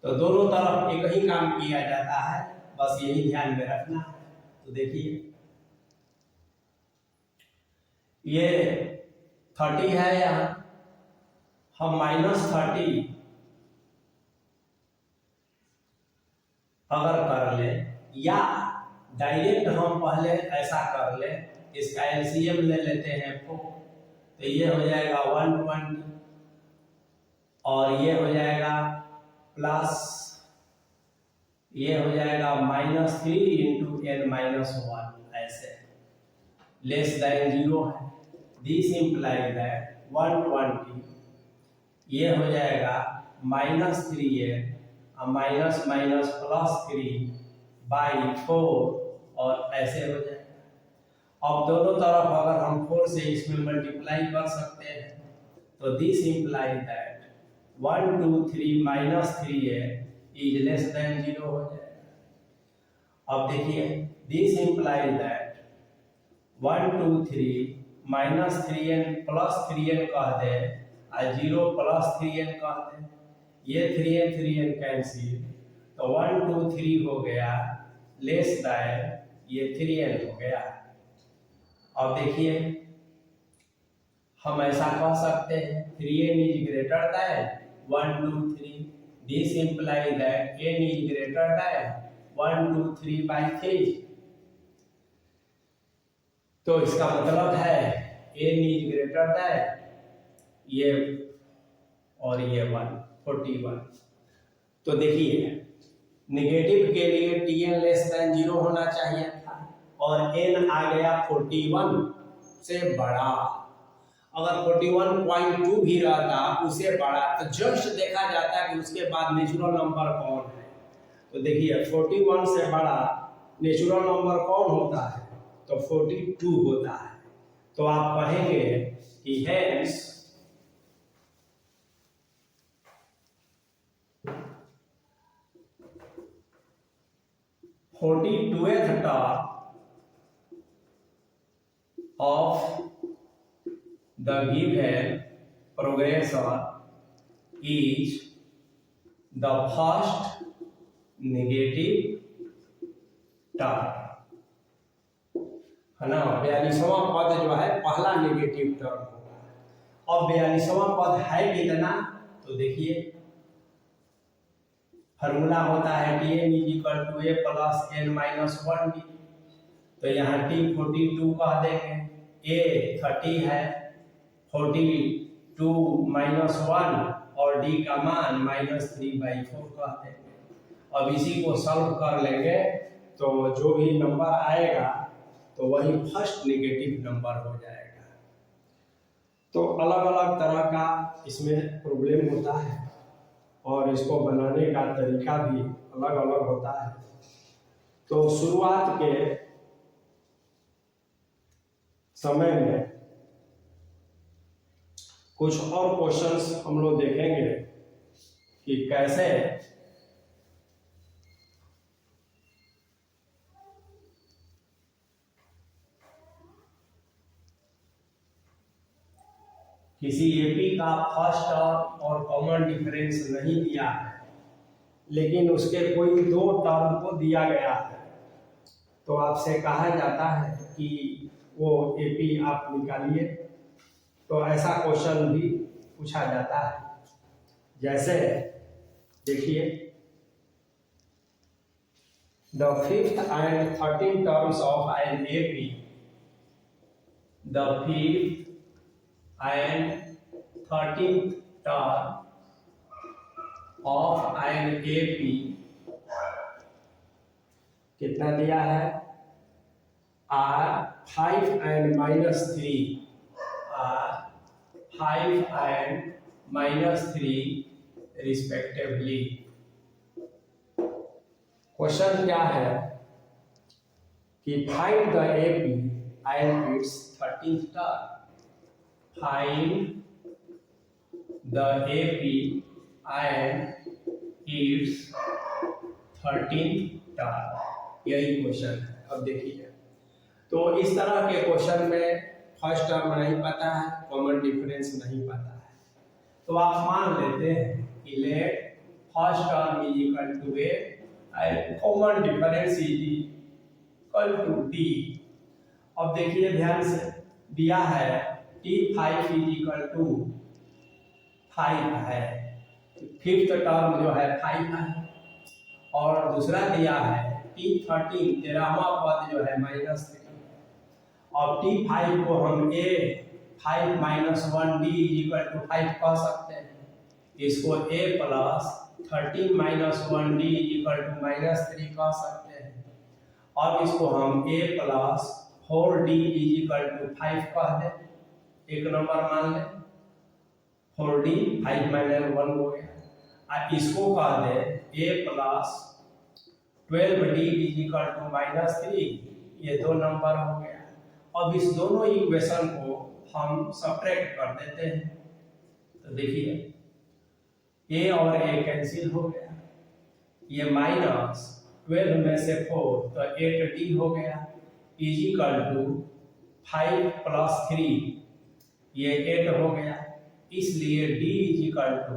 तो दोनों तरफ एक ही काम किया जाता है, बस यही ध्यान में रखना है। तो देखिए ये 30 है, यहाँ हम -30 अगर कर ले, या डायरेक्ट हम पहले ऐसा कर ले, इसका एलसीएम ले लेते हैं 4, तो ये हो जाएगा 120 और ये हो जाएगा प्लस, ये हो जाएगा -3 × n-1, ऐसे लेस देन 0 है। दिस इंप्लाई दैट 120 ये हो जाएगा -3n माइनस माइनस +3/4 और ऐसे हो जाएगा। अब दोनों तरफ अगर हम 4 से इसमें मल्टीप्लाई कर सकते हैं, तो this imply that 1 2 3 -3n is less than 0 हो जाएगा। अब देखिए this imply that 1 2 3 -3n + 3n कह दे और 0 + 3n कह दे, ये 3n कैंसिल, तो 1 2 3 हो गया लेस देन ये 3n हो गया। अब देखिए हम ऐसा कह सकते हैं 3n is greater than 1 2 3, this imply that n is greater than 1 2 3/3, तो इसका मतलब है n इज ग्रेटर देन ये और ये 41। तो देखिए नेगेटिव के लिए tn लेस देन 0 होना चाहिए था, और n आ गया 41 से बड़ा। अगर 41.2 भी रहता उससे बड़ा, तो जस्ट देखा जाता कि उसके बाद नेचुरल नंबर कौन है। तो देखिए 41 से बड़ा नेचुरल नंबर कौन होता है, तो 42 होता है। तो आप कहेंगे कि hence 42th term of the given progression is the first negative term, है ना। 42वां पद जो है पहला नेगेटिव टर्म होगा। अब 42वां पद है कितना, तो देखिए फॉर्मूला होता है Tn = a + n-1d, तो यहाँ t 42 कह देंगे, a 30 है, 42 - 1 और d का मान -3/4 कह देंगे। अब इसी को सॉल्व कर लेंगे, तो जो भी नंबर आएगा तो वही फर्स्ट नेगेटिव नंबर हो जाएगा। तो अलग अलग तरह का इसमें प्रॉब्लम होता है, और इसको बनाने का तरीका भी अलग अलग होता है। तो शुरुआत के समय में कुछ और क्वेश्चंस हम लोग देखेंगे कि कैसे किसी एपी का फर्स्ट टर्म और कॉमन डिफरेंस नहीं दिया है, लेकिन उसके कोई 2 टर्म को दिया गया है, तो आपसे कहा जाता है कि वो एपी आप निकालिए। तो ऐसा क्वेश्चन भी पूछा जाता है। जैसे देखिए the 5th and 13th terms of an AP, the 5th and 13th term of an AP कितना दिया है are 5 and -3 are 5 and -3 respectively. Question क्या है कि find the AP and its 13th term. Find the AP and its 13th term, यही question है। अब देखिए, तो इस तरह के क्वेश्चन में फर्स्ट टर्म नहीं पता है, कॉमन डिफरेंस नहीं पता है, तो आप मान लेते हैं कि let first term is equal to A and common difference is equal to D. अब देखिए ध्यान से, दिया है T5 इज इक्वल टू 5 है, फिफ्थ टर्म जो है 5 है, और दूसरा दिया है T13 13वां पद जो है -3। अब T5 को हम a 5 - 1d इक्वल टू 5 कह सकते हैं, इसको a plus 13 - 1d equal to -3 कह सकते हैं। अब इसको हम a plus 4d equal to 5 कह दें, एक नंबर मान लें 4d 5 - 1 हो गया। इसको कह दें a plus 12d equal to -3, ये दो नंबर हो गया। अब इस दोनों इक्वेशन को हम सब्ट्रैक्ट कर देते हैं, तो देखिए a और a कैंसिल हो गया, ये -12 में से 4 तो 8d हो गया इक्वल टू 5 + 3, ये 8 हो गया, इसलिए d इक्वल टू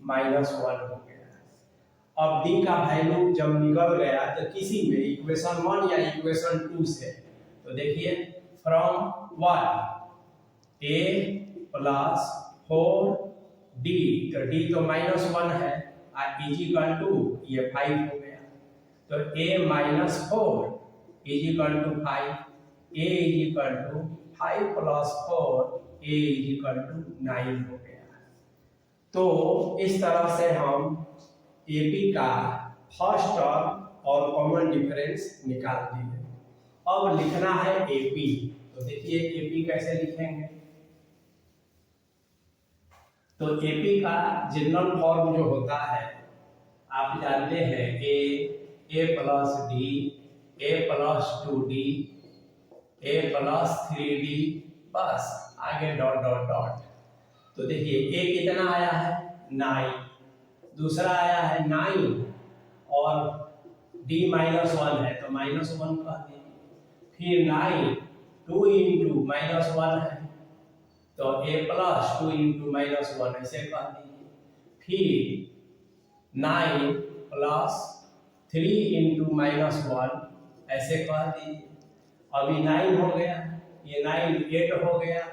-1 हो गया। अब d का वैल्यू जब निकल गया तो किसी में इक्वेशन 1 या इक्वेशन 2 से, तो देखिए फ्रॉम 1 a प्लस 4d, तो d तो -1 है इक्वल टू ये 5 हो गया, तो a - 4 equal to 5, a equal to 5 + 4 a equal to 9 हो गया। तो इस तरह से हम AP का फर्स्ट टर्म और कॉमन डिफरेंस निकाल दिए। अब लिखना है AP, तो देखिए AP कैसे लिखेंगे, तो AP का जनरल फॉर्म जो होता है आप जानते हैं a plus d, a plus 2d, a plus 3d, बस आगे डॉट डॉट डॉट। तो देखिए a कितना आया है 9, दूसरा आया है 9 और d -1 है तो -1 कह दीजिए, फिर 9 2 इंटू -1 है तो a प्लस 2 इंटू -1 ऐसे कह दीजिए, फिर 9 प्लस 3 इंटू -1 ऐसे कह दीजिए। अभी 9 हो गया, ये 9 8 हो गया,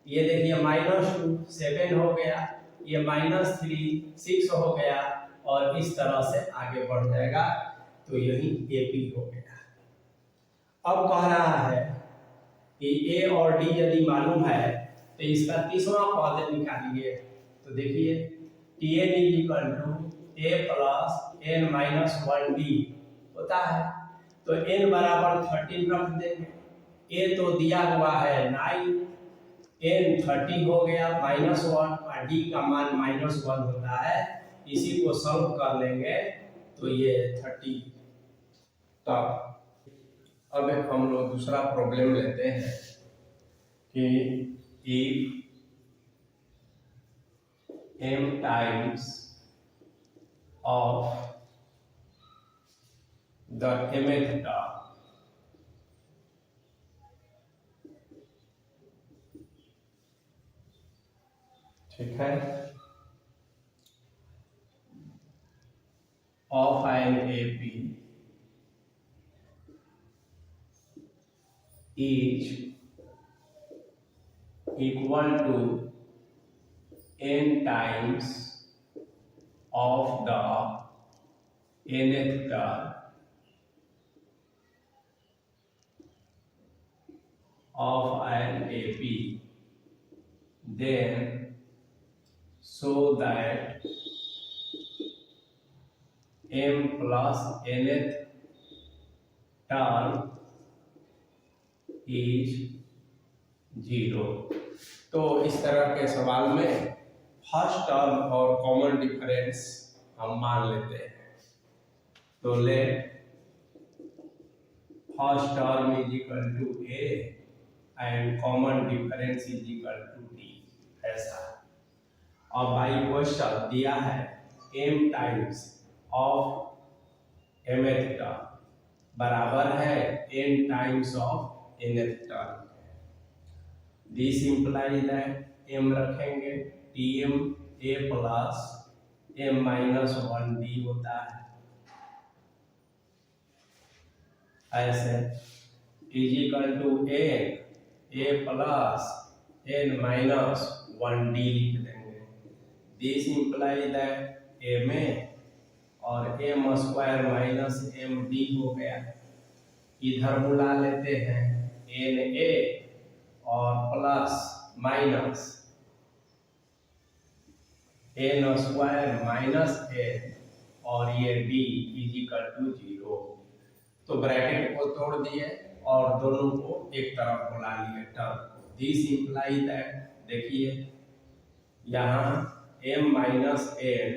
ये देखिए -2 7 हो गया, ये -3 6 हो गया, और इस तरह से आगे बढ़ जाएगा, तो यही AP हो गया। अब कह रहा है कि A और D यदि मालूम है तो इसका तीसरा पद निकालिए, तो देखिए Tn equal to a plus n minus 1d होता है, तो n बराबर 13 रख देंगे, a तो दिया हुआ है 9, n 30 हो गया -1 और d का मान -1 होता है, इसी को सॉल्व कर लेंगे तो ये 30। तब अब हम लोग दूसरा प्रॉब्लम लेते हैं कि if m times of the mth term ठीक है of an AP is equal to n times of the nth term of an AP, then show that m plus nth term is 0। तो इस तरह के सवाल में फर्स्ट टर्म और common difference हम मान लेते हैं। तो let first term is equal to a and common difference is equal to d, ऐसा। और बाई क्वेश्चन दिया है m times of mth term बराबर है n times of nth term. This implies that m रखेंगे tm a plus m minus 1d होता है, ऐसे is equal to a plus n minus 1d लिख देंगे। दिस इंप्लाइज दैट ma और m square minus md हो गया। इधर बुला लेते हैं na और plus minus n square minus n और ये d इज इक्वल टू 0। तो ब्रैकेट को तोड़ दिए और दोनों को एक तरफ बुला लिए टर्म। दिस इंप्लाई दैट, देखिए यहाँ m माइनस n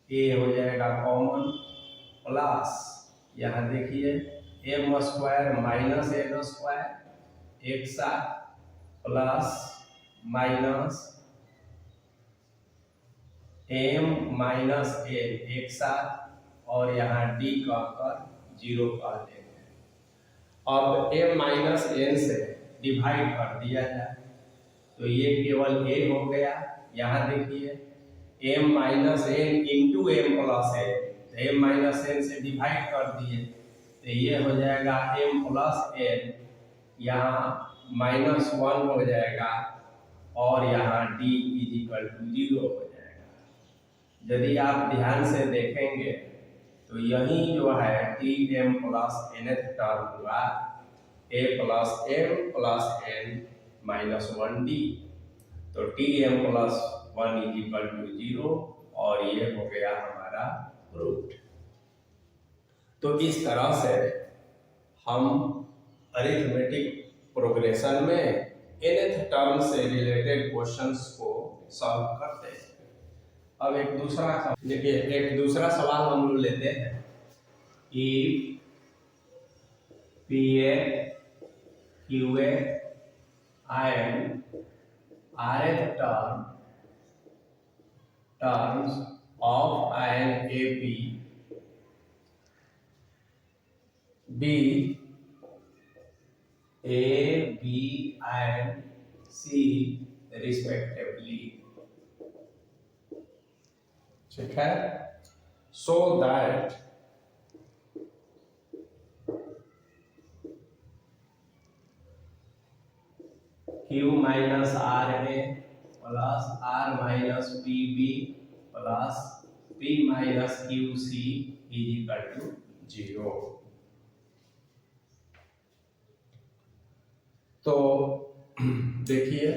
a हो जाएगा कॉमन, प्लस यहाँ देखिए m square minus n square एक साथ, plus minus m minus n एक साथ, और यहाँ d कहकर 0 कर देंगे। अब m माइनस n से डिवाइड कर दिया जाए तो ये केवल a हो गया। यहाँ देखिए m minus n into m plus n, तो m माइनस n से डिवाइड कर दिए तो ये हो जाएगा m प्लस n, यहाँ माइनस 1 हो जाएगा और यहाँ d इज इक्वल टू 0 हो जाएगा। यदि आप ध्यान से देखेंगे तो यही जो है tm प्लस nth टर्म हुआ a plus m plus n minus 1d, तो tm plus 1 is equal to 0 और ये हो गया हमारा रूट। तो इस तरह से हम अरिथमेटिक प्रोग्रेशन में nth टर्म से रिलेटेड क्वेश्चंस को सॉल्व करते हैं। अब एक दूसरा सवाल हम लोग लेते हैं। If PA, QA and rth terms of an AP be A, B and C respectively, ठीक है। So that Q minus RA plus R minus PB plus P minus QC is equal to 0। तो देखिए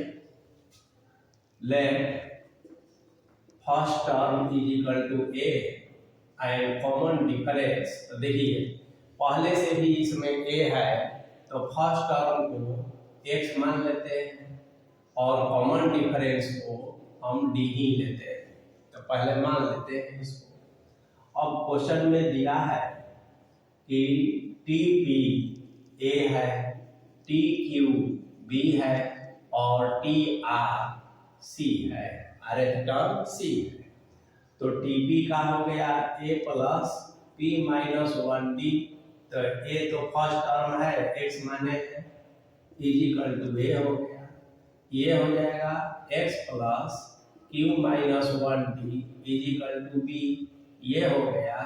let first term is equal to a and common difference, तो देखिए पहले से भी इसमें a है तो फर्स्ट टर्म को x मान लेते हैं और कॉमन डिफरेंस को हम d ही लेते हैं। तो पहले मान लेते हैं इसको। अब क्वेश्चन में दिया है कि TP a है, TQ B है और TR C है, rth टर्म C है। तो TP का हो गया a plus P minus 1D, तो a तो फर्स्ट टर्म है x माने है इज इक्वल टू a हो गया। ये हो जाएगा x plus Q minus 1D is equal to B, ये हो गया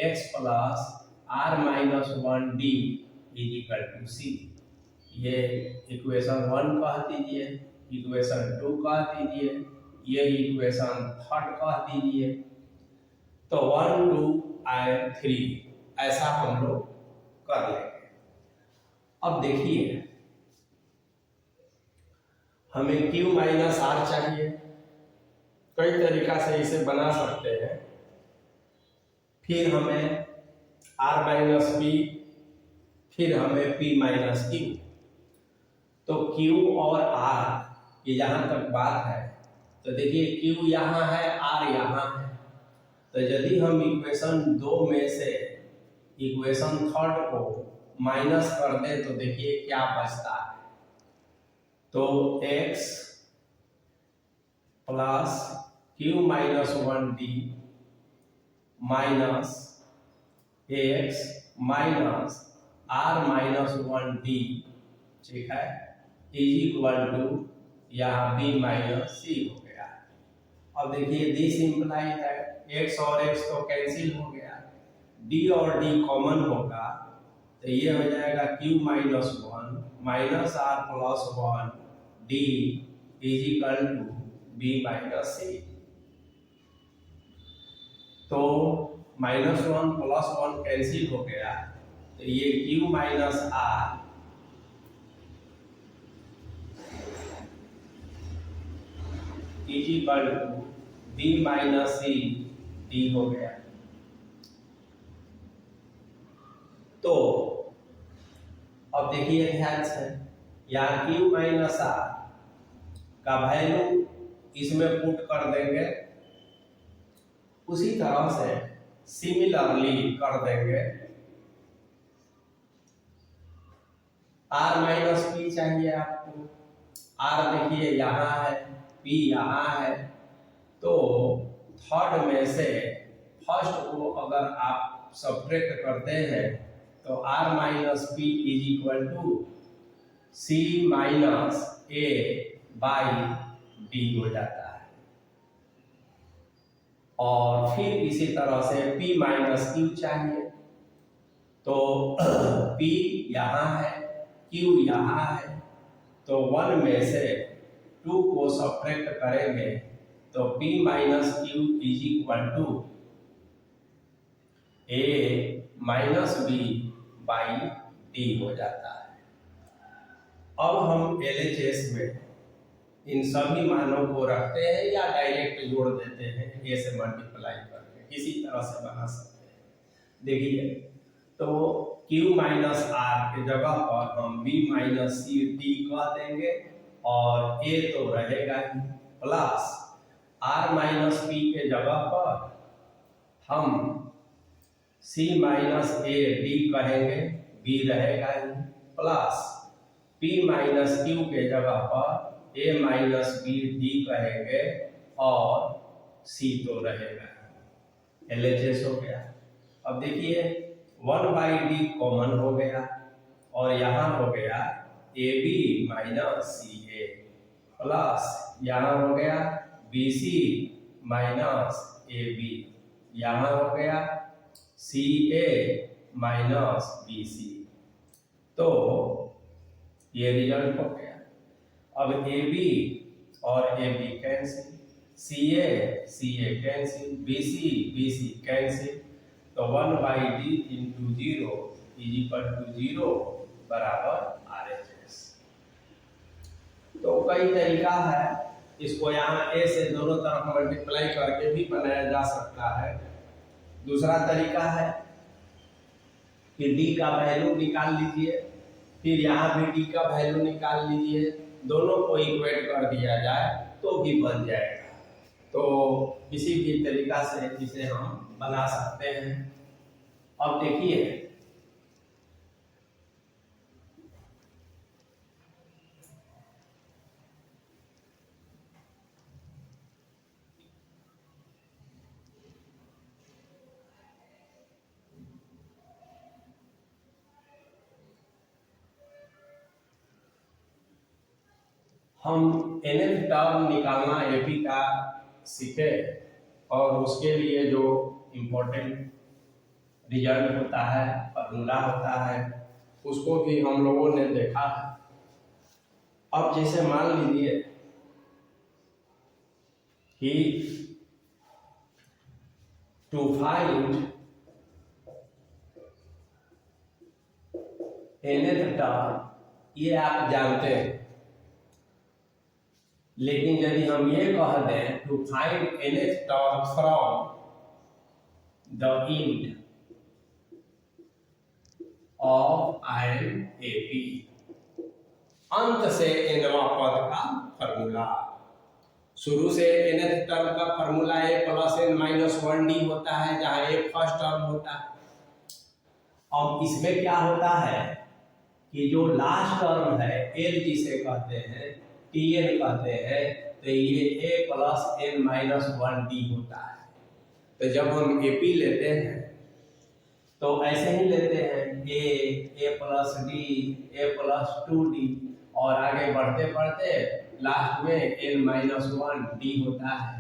x plus R minus 1D is equal to C। ये इक्वेशन 1 कह दीजिए, इक्वेशन 2 कह दीजिए, ये इक्वेशन 3 कह दीजिए। तो 1, 2 और 3 ऐसा हम लोग कर लेंगे। अब देखिए हमें Q माइनस R चाहिए, कई तरीका से इसे बना सकते हैं। फिर हमें r माइनस पी, फिर हमें p माइनस क्यू। तो q और r ये जहां तक बात है, तो देखिए q यहाँ है, r यहाँ है। तो यदि हम इक्वेशन 2 में से इक्वेशन 3 को माइनस कर दें तो देखिए क्या बचता है। तो x plus Q minus 1d minus x minus r minus 1d, ठीक है, इज इक्वल टू यहाँ b माइनस c हो गया। अब देखिए दिस इंप्लाइज है x और x तो कैंसिल हो गया, d और d कॉमन होगा, तो ये हो जाएगा q minus 1 minus r plus 1 d is equal to b minus c। तो -1 प्लस 1 कैंसिल हो गया, तो ये q minus r is equal to b minus c d हो गया। तो अब देखिए ध्यान से, यहाँ q माइनस r का वैल्यू इसमें पुट कर देंगे, उसी तरह से सिमिलरली कर देंगे r माइनस पी चाहिए आपको। r देखिए यहाँ है, p यहाँ है, तो थर्ड में से फर्स्ट को अगर आप सब्ट्रैक्ट करते हैं तो r minus P is equal to c minus a by d हो जाता है। और फिर इसी तरह से p माइनस क्यू चाहिए, तो p यहाँ है, q यहाँ है, तो 1 में से 2 को सब्ट्रैक्ट करेंगे तो p minus Q is equal to a minus b by d हो जाता है। अब हम LHS में इन सभी मानों को रखते हैं या डायरेक्ट जोड़ देते हैं a से मल्टीप्लाई करके, किसी तरह से बना सकते हैं। देखिए, तो q माइनस r के जगह पर हम b माइनस c d कह देंगे और a तो रहेगा ही, प्लस r माइनस p के जगह पर हम c माइनस a d कहेंगे, b रहेगा ही, प्लस p माइनस q के जगह पर a माइनस b d कहेंगे और c तो रहेगा। LHS हो गया। अब देखिए 1 बाई डी कॉमन हो गया और यहाँ हो गया AB माइनस CA प्लस यहाँ हो गया BC माइनस AB, यहाँ हो गया CA माइनस BC। तो ये रिजल्ट हो गया। अब AB और AB cancel, CA cancel, BC cancel, तो 1 by D into 0 is equal to 0 बराबर RHS। तो कई तरीका है, इसको यहाँ a से दोनों तरफ मल्टीप्लाई करके भी बनाया जा सकता है। दूसरा तरीका है कि d का वैल्यू निकाल लीजिए, फिर यहाँ भी d का वैल्यू निकाल लीजिए, दोनों को इक्वेट कर दिया जाए तो भी बन जाएगा। तो किसी भी तरीका से इसे हम बना सकते हैं। अब देखिए, हम nth टर्म निकालना AP का सीखे और उसके लिए जो इम्पोर्टेंट रिजल्ट होता है, फॉर्मूला होता है, उसको भी हम लोगों ने देखा है। अब जैसे मान लीजिए कि टू फाइंड nth टर्म, ये आप जानते हैं, लेकिन यदि हम ये कह दें to find nth term from the end of IMAP, अंत से nवां पद का फॉर्मूला। शुरू से nth टर्म का formula a plus n minus 1d होता है, जहां a फर्स्ट टर्म होता है। अब इसमें क्या होता है कि जो लास्ट टर्म है l जिसे कहते हैं, tn कहते हैं, तो ये a plus n minus 1d होता है। तो जब हम AP लेते हैं तो ऐसे ही लेते हैं a plus d, a plus 2d, और आगे बढ़ते बढ़ते लास्ट में n माइनस 1d होता है,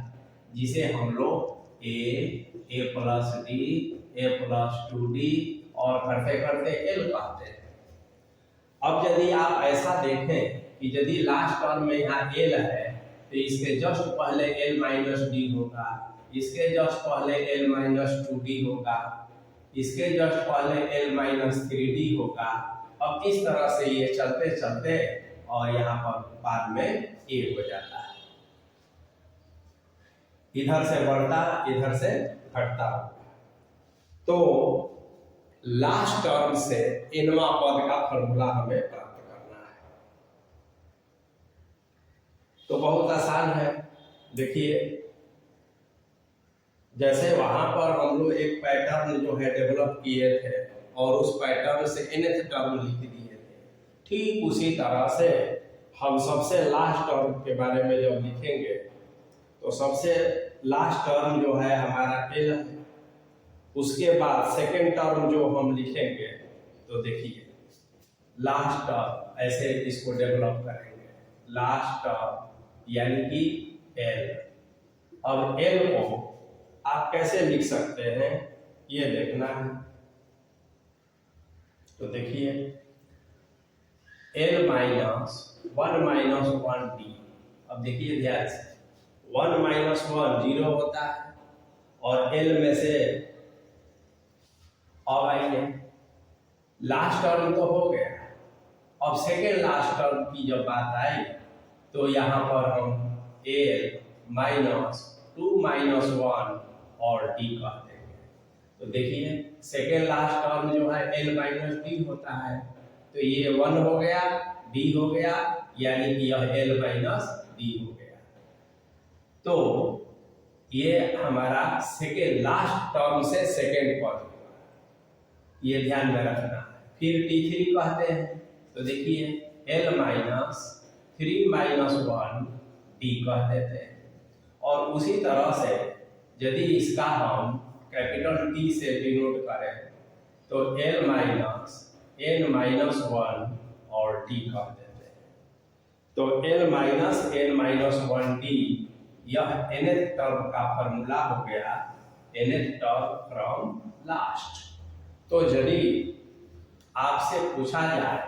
जिसे हम लोग a plus d, a plus 2d और करते करते l कहते हैं। अब यदि आप ऐसा देखें कि यदि लास्ट टर्म में यहाँ l है तो इसके जस्ट पहले l माइनस d होगा, इसके जस्ट पहले l माइनस 2d होगा, इसके जस्ट पहले l माइनस 3d होगा। अब इस तरह से ये चलते चलते और यहाँ पर बाद में a हो जाता है, इधर से बढ़ता इधर से घटता। तो लास्ट टर्म से nवां पद का फॉर्मूला हमें प्राप्त करना है। तो बहुत आसान है। देखिए, जैसे वहां पर हम लोग एक पैटर्न जो है डेवलप किए थे और उस पैटर्न से nth टर्म लिख दिए थे, ठीक उसी तरह से हम सबसे लास्ट टर्म के बारे में जब लिखेंगे तो सबसे लास्ट टर्म जो है हमारा l है। उसके बाद सेकेंड टर्म जो हम लिखेंगे तो देखिए लास्ट टर्म, ऐसे इसको डेवलप करेंगे, लास्ट टर्म यानी कि l। अब l को आप कैसे लिख सकते हैं ये देखना है। तो देखिए l माइनस 1 माइनस 1d। अब देखिए ध्यान से, 1 माइनस 1 0 होता है, और l में से अब आइए लास्ट टर्म तो हो गया, अब सेकेंड लास्ट टर्म की जब बात आई तो यहाँ पर हम l माइनस 2 माइनस 1 और d कह देंगे। तो देखिए सेकेंड लास्ट टर्म जो है l माइनस d होता है, तो ये 1 हो गया, d हो गया, यानी कि यह l माइनस d हो गया। तो ये हमारा सेकेंड लास्ट टर्म से सेकेंड पद होगा, ये ध्यान में रखना है। फिर t3 कहते हैं, तो देखिए l माइनस 3 माइनस 1 d कह देते हैं। और उसी तरह से यदि इसका हम कैपिटल T से डिनोट करें तो l माइनस n माइनस 1 और d कह देते हैं। तो l minus n minus 1d यह nth टर्म का फॉर्मूला हो गया, nth टर्म फ्रॉम लास्ट। तो यदि आपसे पूछा जाए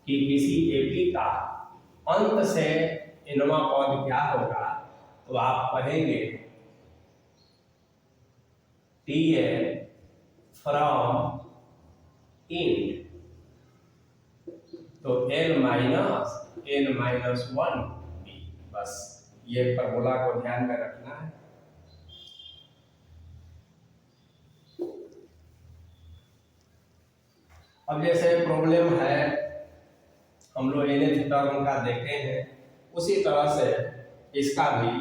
कि किसी AP का अंत से nवां पद क्या होगा, तो आप कहेंगे Tn फ्रॉम इंड। तो l minus n minus 1d, बस ये फॉर्मूला को ध्यान में रखना है। अब जैसे प्रॉब्लम है हम लोग nth टर्म का देखे हैं, उसी तरह से इसका भी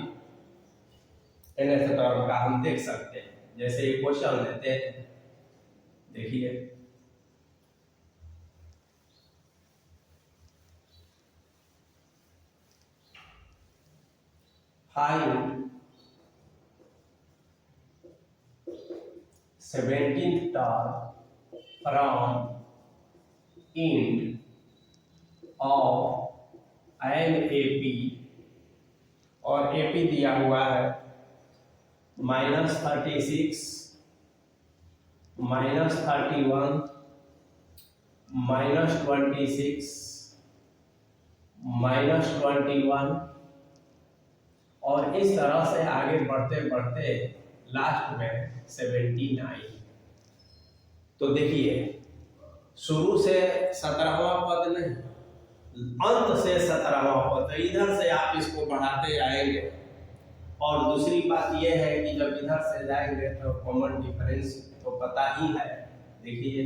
nth टर्म का हम देख सकते हैं। जैसे ये क्वेश्चन लेते हैं, देखिए find 17th term from end of IMAP, और AP दिया हुआ है -36, -31, -26, -21, और इस तरह से आगे बढ़ते बढ़ते लास्ट में 79। तो देखिए शुरू से 17वां पद नहीं, अंत से 17वां पद, तो इधर से आप इसको बढ़ाते आएंगे और दूसरी बात यह है कि जब इधर से जाएंगे तो कॉमन डिफरेंस तो पता ही है। देखिए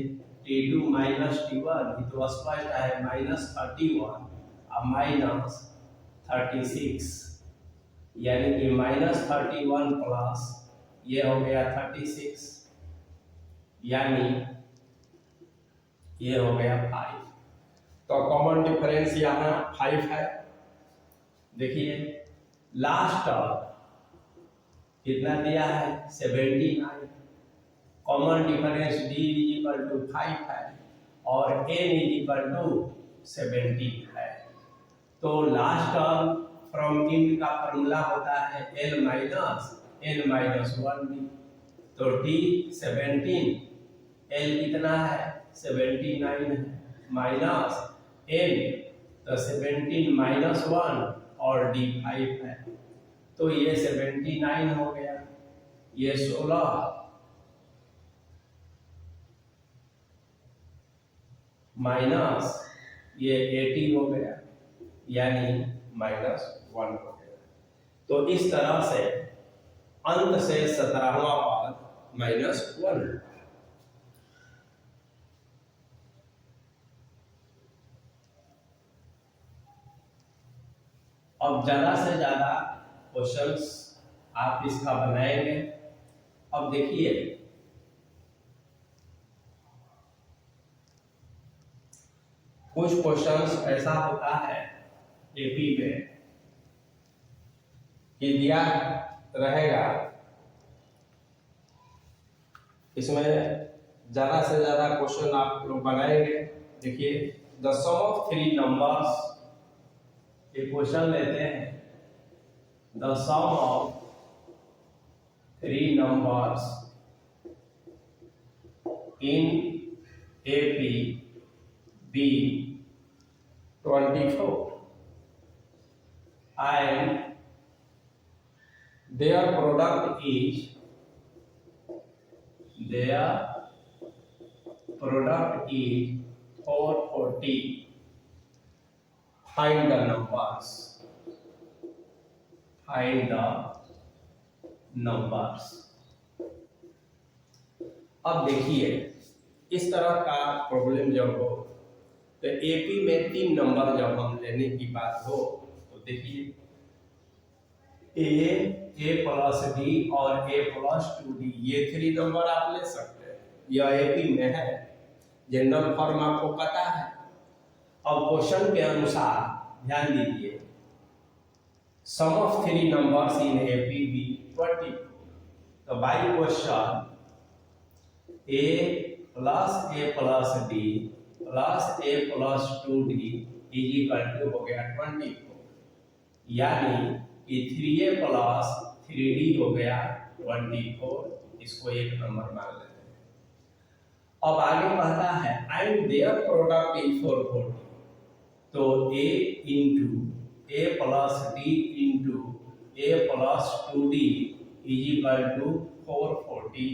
T2 माइनस T1 तो स्पष्ट है -31 और -36, यानी कि -31 प्लस ये हो गया 36, यानी ये हो गया 5। तो कॉमन डिफरेंस यहाँ 5 है। देखिए लास्ट टर्म कितना दिया है 79, कॉमन डिफरेंस D = 5 है और N = 17 है। तो लास्ट टर्म फ्रॉम इंट का फॉर्मूला होता है L minus N minus 1D। तो D 17, L कितना है 79 है, माइनस N तो 17 माइनस 1 और D 5 है। तो ये 79 हो गया, ये 16 माइनस ये 80 हो गया, यानी -1 हो गया। तो इस तरह से अंत से 17वां पद -1। अब ज्यादा से ज्यादा क्वेश्चंस आप इसका बनाएंगे। अब देखिए कुछ क्वेश्चंस ऐसा होता है एपी में कि दिया रहेगा, इसमें ज्यादा से ज्यादा क्वेश्चन आप लोग बनाएंगे। देखिए द सम ऑफ 3 नंबर्स, ये क्वेश्चन लेते हैं the sum of 3 numbers in AP be 24 and their product is 440. Find the numbers. अब देखिए इस तरह का प्रॉब्लम जब हो तो एपी में 3 नंबर जब हम लेने की बात हो तो देखिए ए प्लस डी और ए प्लस 2D, ये 3 नंबर आप ले सकते हैं। यह एपी में है, जनरल फॉर्म आपको पता है। अब क्वेश्चन के अनुसार ध्यान दीजिए, sum of 3 numbers in AP be 24। तो by question A plus D plus A plus 2D = हो गया 24, यानी कि 3A प्लस 3D हो गया 24। इसको एक नंबर मान लेते हैं। अब आगे कहता है एंड देयर प्रोडक्ट इज 440। तो A into A plus D into A plus 2D = 440।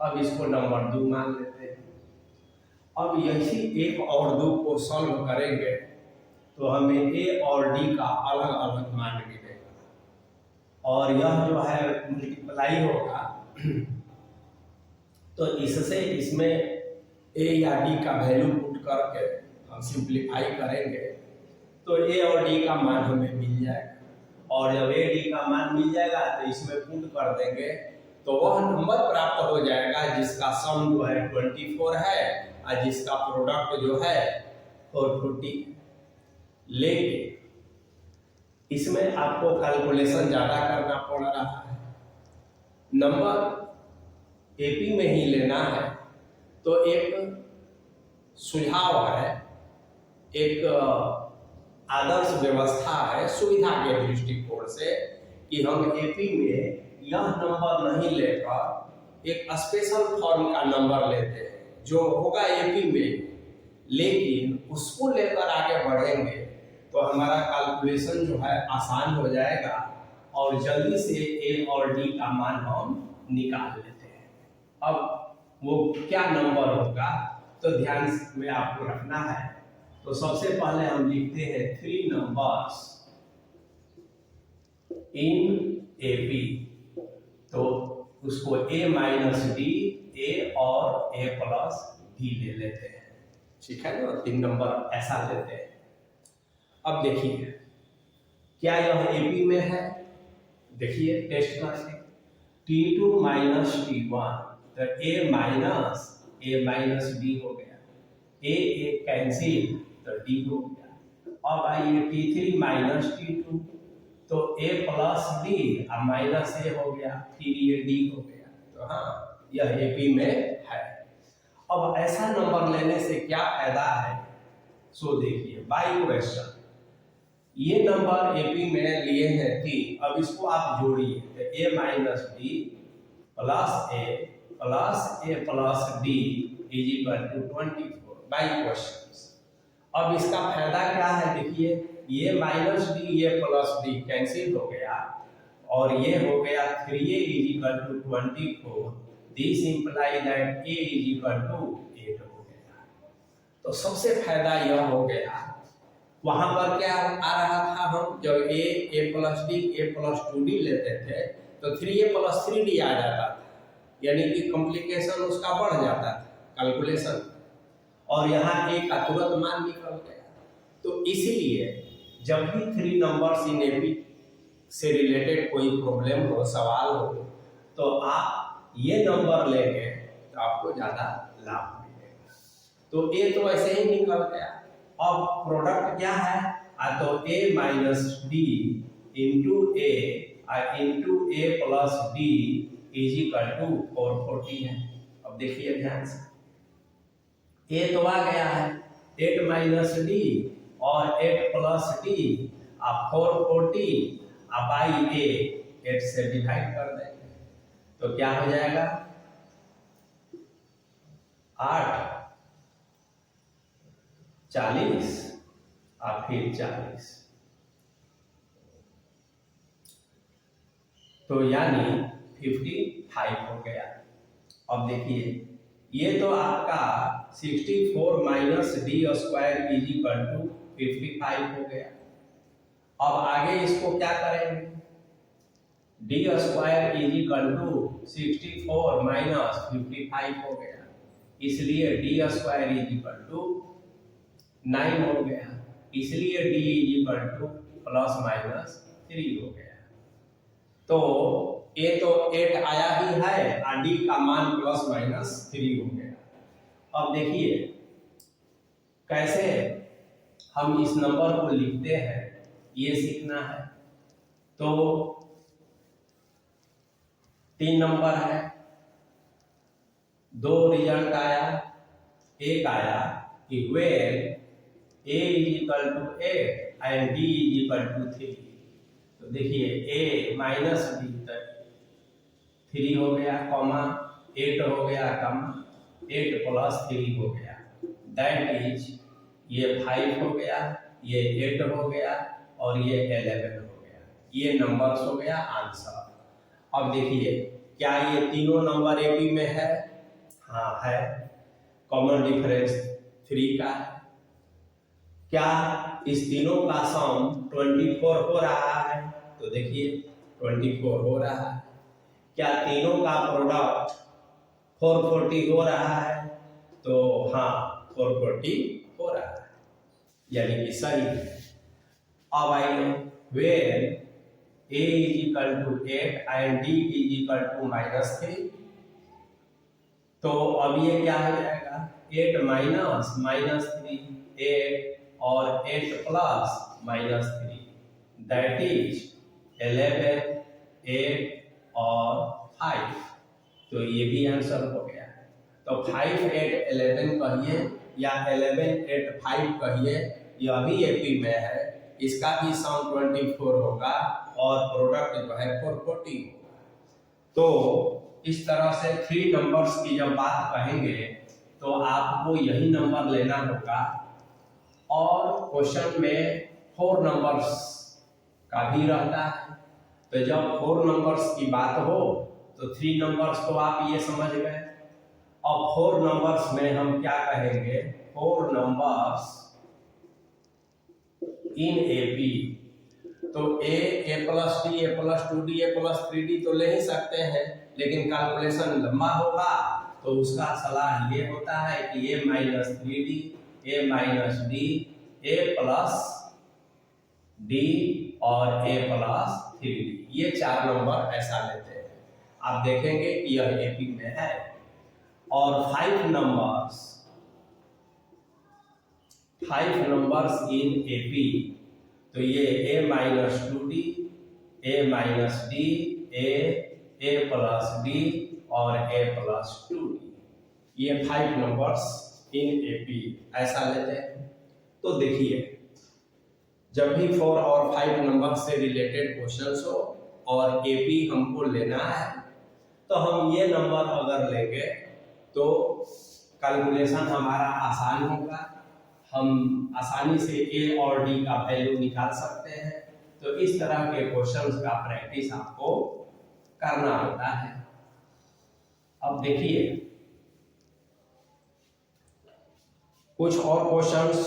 अब इसको नंबर 2 मान लेते हैं। अब यही एक और 2 को सॉल्व करेंगे तो हमें A और D का अलग अलग मान मिलेगा और यह जो है मल्टीप्लाई होगा। तो इससे इसमें A या D का वैल्यू पुट करके हम सिंप्लीफाई करेंगे तो A और D का मान हमें मिल जाएगा और जब A D का मान मिल जाएगा तो इसमें पुट कर देंगे तो वह नंबर प्राप्त हो जाएगा जिसका सम जो है 24 है और जिसका प्रोडक्ट जो है 440। लेकिन इसमें आपको कैलकुलेशन ज्यादा करना पड़ रहा है, नंबर एपी में ही लेना है। तो एक सुझाव है, एक आदर्श व्यवस्था है सुविधा के दृष्टिकोण से कि हम एपी में यह नंबर नहीं लेकर एक स्पेशल फॉर्म का नंबर लेते हैं जो होगा एपी में, लेकिन उसको लेकर आगे बढ़ेंगे तो हमारा कैलकुलेशन जो है आसान हो जाएगा और जल्दी से ए और डी का मान हम निकाल लेते हैं। अब वो क्या नंबर होगा तो ध्यान में आपको रखना है। तो सबसे पहले हम लिखते हैं 3 नंबर्स इन AP, तो उसको A माइनस डी, A और A प्लस डी ले लेते हैं, ठीक है ना। 3 नंबर ऐसा लेते हैं। अब देखिए क्या यह AP में है, देखिए टेस्ट करके T2 माइनस T1, तो A माइनस डी हो गया, A कैंसिल तो D हो गया। अब आइए T3 माइनस T2, तो A प्लस डी और माइनस A हो गया, फिर ये D हो गया। तो हाँ, यह AP में है। अब ऐसा नंबर लेने से क्या फायदा है, सो देखिए बाई क्वेश्चन ये नंबर AP में लिए हैं 3, अब इसको आप जोड़िए तो A minus D plus A plus D is equal to 24 by question. अब इसका फायदा क्या है, देखिए ये माइनस डी ये प्लस डी कैंसिल हो गया और ये हो गया 3A is equal to 24, this imply that A is equal to 8 हो गया। तो सबसे फायदा यह हो गया, वहां पर क्या आ रहा था, हम जब A plus D A plus 2D लेते थे तो 3A प्लस 3D आ जाता था, यानी कि कॉम्प्लिकेशन उसका बढ़ जाता था कैलकुलेशन, और यहाँ A का तुरंत मान निकल गया। तो इसीलिए जब भी 3 नंबर्स इन AP से रिलेटेड कोई प्रॉब्लम हो, सवाल हो, तो आप ये नंबर लेंगे तो आपको ज्यादा लाभ मिलेगा। तो A तो ऐसे ही निकल गया। अब प्रोडक्ट क्या है, तो A minus D into A plus D is equal to 440 है। अब देखिए ध्यान से, A तो आ गया है 8 माइनस डी और 8 प्लस डी, आप 440 बाई A 8 से डिवाइड कर देंगे तो क्या हो जाएगा 8 40 और फिर 40, तो यानी 55 हो गया। अब देखिए ये तो आपका 64 minus D square is equal to 55 हो गया। अब आगे इसको क्या करेंगे, D square is equal to 64 minus 55 हो गया, इसलिए D square is equal to 9 हो गया, इसलिए D is equal to plus minus 3 हो गया। तो A तो 8 आया ही है और D का मान प्लस माइनस 3 हो गया। अब देखिए कैसे हम इस नंबर को लिखते हैं ये सीखना है। तो 3 नंबर है, 2 रिजल्ट आया, एक आया कि when A is equal to 8 and D is equal to 3, तो देखिए A माइनस डी 3 हो गया, कॉमा 8 हो गया, कॉमा 8 प्लस 3 हो गया, दैट इज ये 5 हो गया, ये 8 हो गया और ये 11 हो गया। ये नंबर्स हो गया आंसर। अब देखिए क्या ये तीनों नंबर AP में है, हाँ है, कॉमन डिफरेंस 3 का है। क्या इस तीनों का सम 24 हो रहा है, तो देखिए 24 हो रहा है। क्या तीनों का प्रोडक्ट 440 हो रहा है, तो हाँ 440 हो रहा है, यानी कि सही है। अब आइए when A is equal to 8 and D is equal to -3, तो अब ये क्या हो जाएगा 8 माइनस -3 8 और 8 प्लस -3, दैट इज 11 8 और 5, तो ये भी आंसर हो गया। तो 5 8 11 कहिए या 11 8 5 कहिए, यह भी AP में है, इसका भी सम 24 होगा और प्रोडक्ट जो है 440 होगा। तो इस तरह से 3 नंबर्स की जब बात कहेंगे तो आपको यही नंबर लेना होगा। और क्वेश्चन में 4 नंबर्स का भी रहता है, तो जब 4 नंबर्स की बात हो तो 3 नंबर्स तो आप ये समझ गए। अब 4 नंबर्स में हम क्या कहेंगे, 4 नंबर्स इन AP, तो a plus D, a plus 2d, a plus 3d तो ले ही सकते हैं, लेकिन कैलकुलेशन लंबा होगा तो उसका सलाह ये होता है कि a minus 3d, a minus D, a plus D और a प्लस 3d, ये 4 नंबर ऐसा लेते हैं। आप देखेंगे कि यह एपी में है। और 5 नंबर्स इन एपी, तो ये a minus 2d, a minus D, a plus D और a प्लस 2d, ये 5 नंबर्स इन एपी ऐसा लेते हैं। तो देखिए, जब भी 4 और 5 नंबर से रिलेटेड क्वेश्चंस हो और एपी हमको लेना है, तो हम ये नंबर अगर लेंगे तो कैलकुलेशन हमारा आसान होगा, हम आसानी से a और d का वैल्यू निकाल सकते हैं। तो इस तरह के क्वेश्चंस का प्रैक्टिस आपको करना होता है। अब देखिए, कुछ और क्वेश्चंस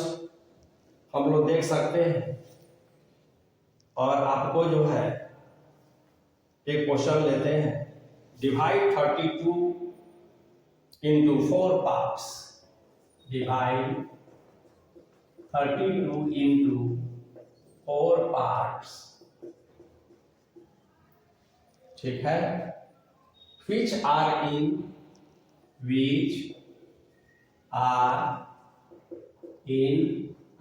हम लोग देख सकते हैं। और आपको जो है एक क्वेश्चन लेते हैं, divide 32 into 4 parts, divide 32 into 4 parts, ठीक है। which are in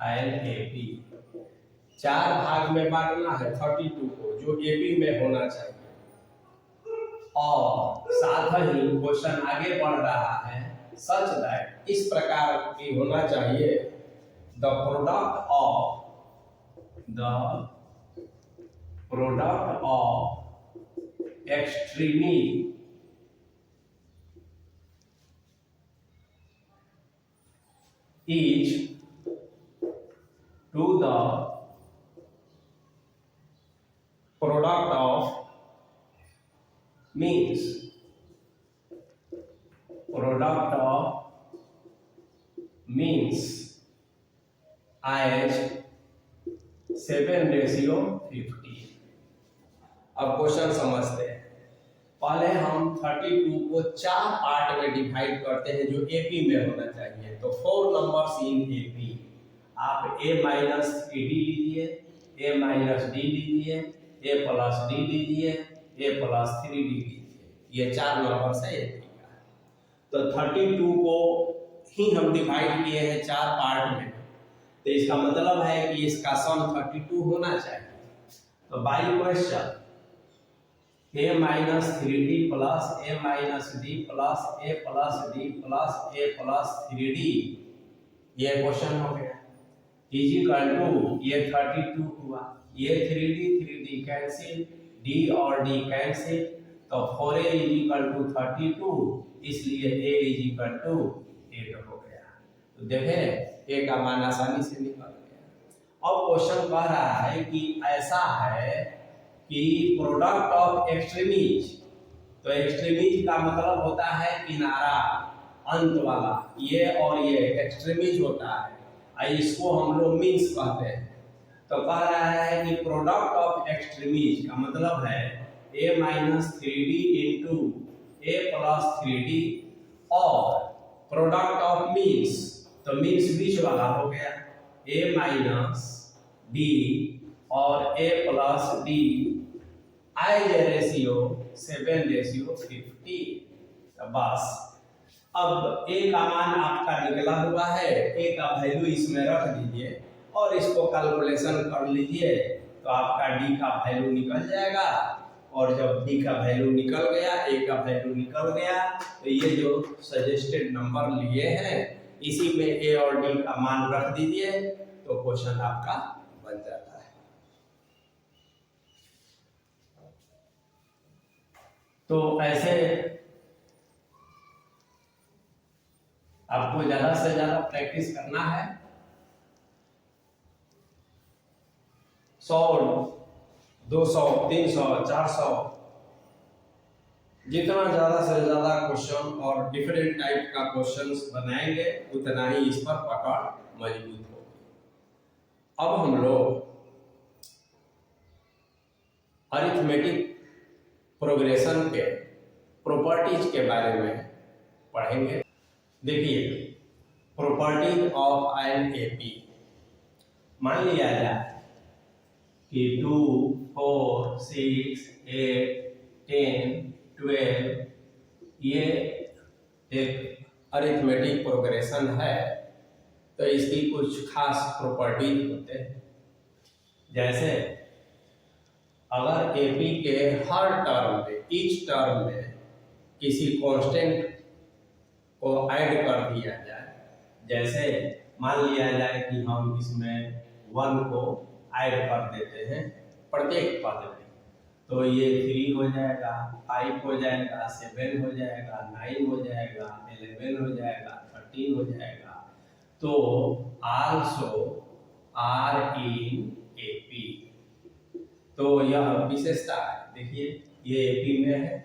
an AP, 4 भाग में बांटना है 32 को, जो एपी में होना चाहिए। और साथ ही क्वेश्चन आगे बढ़ रहा है, सच दैट, इस प्रकार की होना चाहिए, the product of extremes is to the product of means product of means as 7:50। अब क्वेश्चन समझते हैं। पहले हम 32 को 4 पार्ट में डिवाइड करते हैं जो एपी में होना चाहिए। तो 4 नंबर्स इन एपी, आप a माइनस 3d लीजिए, a माइनस डी लीजिए, a प्लस डी लीजिए, a प्लस 3d लीजिए, ये 4 नंबर है एपी का। तो 32 को ही हम डिवाइड किए हैं 4 पार्ट में, तो इसका मतलब है कि इसका सम 32 होना चाहिए। तो by question a minus 3d plus a minus D plus a plus D plus a plus 3d, ये क्वेश्चन हो गया, इज इक्वल टू, ये 32 हुआ, ये 3d कैंसिल, d और d कैंसिल, तो 4a इज इक्वल टू 32, इसलिए a इज इक्वल टू 8 हो गया। तो देखें a का मान आसानी से निकल गया। अब क्वेश्चन कह रहा है कि ऐसा है कि प्रोडक्ट ऑफ एक्सट्रीमीज, तो एक्सट्रीमीज का मतलब होता है किनारा, अंत वाला, ये और ये एक्सट्रीमीज होता है, इसको हम लोग मीन्स कहते हैं। तो कह रहा है कि प्रोडक्ट ऑफ एक्सट्रीमीज का मतलब है a minus 3d into a plus 3d, और प्रोडक्ट ऑफ मीन्स, तो मीन्स बीच वाला हो गया, a माइनस d और a plus d as a ratio 7:50। तो बस अब a का मान आपका निकला हुआ है, a का वैल्यू इसमें रख दीजिए और इसको कैलकुलेशन कर लीजिए, तो आपका d का वैल्यू निकल जाएगा। और जब d का वैल्यू निकल गया, a का वैल्यू निकल गया, तो ये जो सजेस्टेड नंबर लिए हैं इसी में a और d का मान रख दीजिए, तो क्वेश्चन आपका बन जाता है। तो ऐसे आपको ज्यादा से ज्यादा प्रैक्टिस करना है। 100, 200, 300, 400, जितना ज्यादा से ज्यादा क्वेश्चन और डिफरेंट टाइप का क्वेश्चंस बनाएंगे उतना ही इस पर पकड़ मजबूत होगी। अब हम लोग अरिथमेटिक प्रोग्रेशन के प्रॉपर्टीज के बारे में पढ़ेंगे। देखिए, प्रॉपर्टीज ऑफ एन एपी। मान लिया जाए कि 2, 4, 6, 8, 10, 12 ये एक अरिथमेटिक प्रोग्रेशन है, तो इसकी कुछ खास प्रॉपर्टीज होते हैं। जैसे अगर एपी के हर टर्म में, ईच टर्म में किसी कांस्टेंट को ऐड कर दिया जाए, जैसे मान लिया जाए कि हम इसमें 1 को ऐड कर देते हैं प्रत्येक पद में, तो ये 3 हो जाएगा, 5 हो जाएगा, 7 हो जाएगा, 9 हो जाएगा, 11 हो जाएगा, 13 हो जाएगा। तो आल्सो आर इन एपी। तो यह विशेषता है। देखिए, ये एपी में है।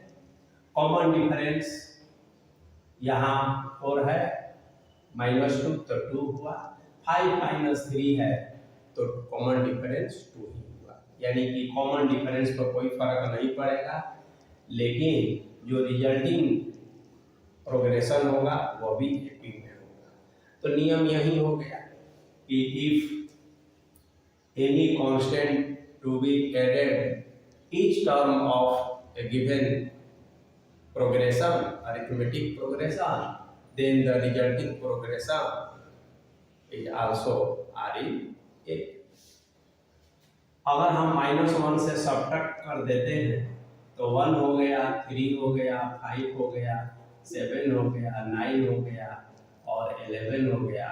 कॉमन डिफरेंस यहाँ 4 है, -2 तो 2 हुआ, 5 - 3 है तो कॉमन डिफरेंस 2 ही हुआ। यानी कि कॉमन डिफरेंस पर कोई फर्क नहीं पड़ेगा, लेकिन जो रिजल्टिंग प्रोग्रेशन होगा वो भी एपी में होगा। तो नियम यही हो गया कि if any constant to be added each term of a given progression, arithmetic progression, then the resulting progression is also R in A। अगर हम -1 से सब्ट्रैक्ट कर देते हैं तो 1 हो गया, 3 हो गया, 5 हो गया, 7 हो गया, 9 हो गया और 11 हो गया,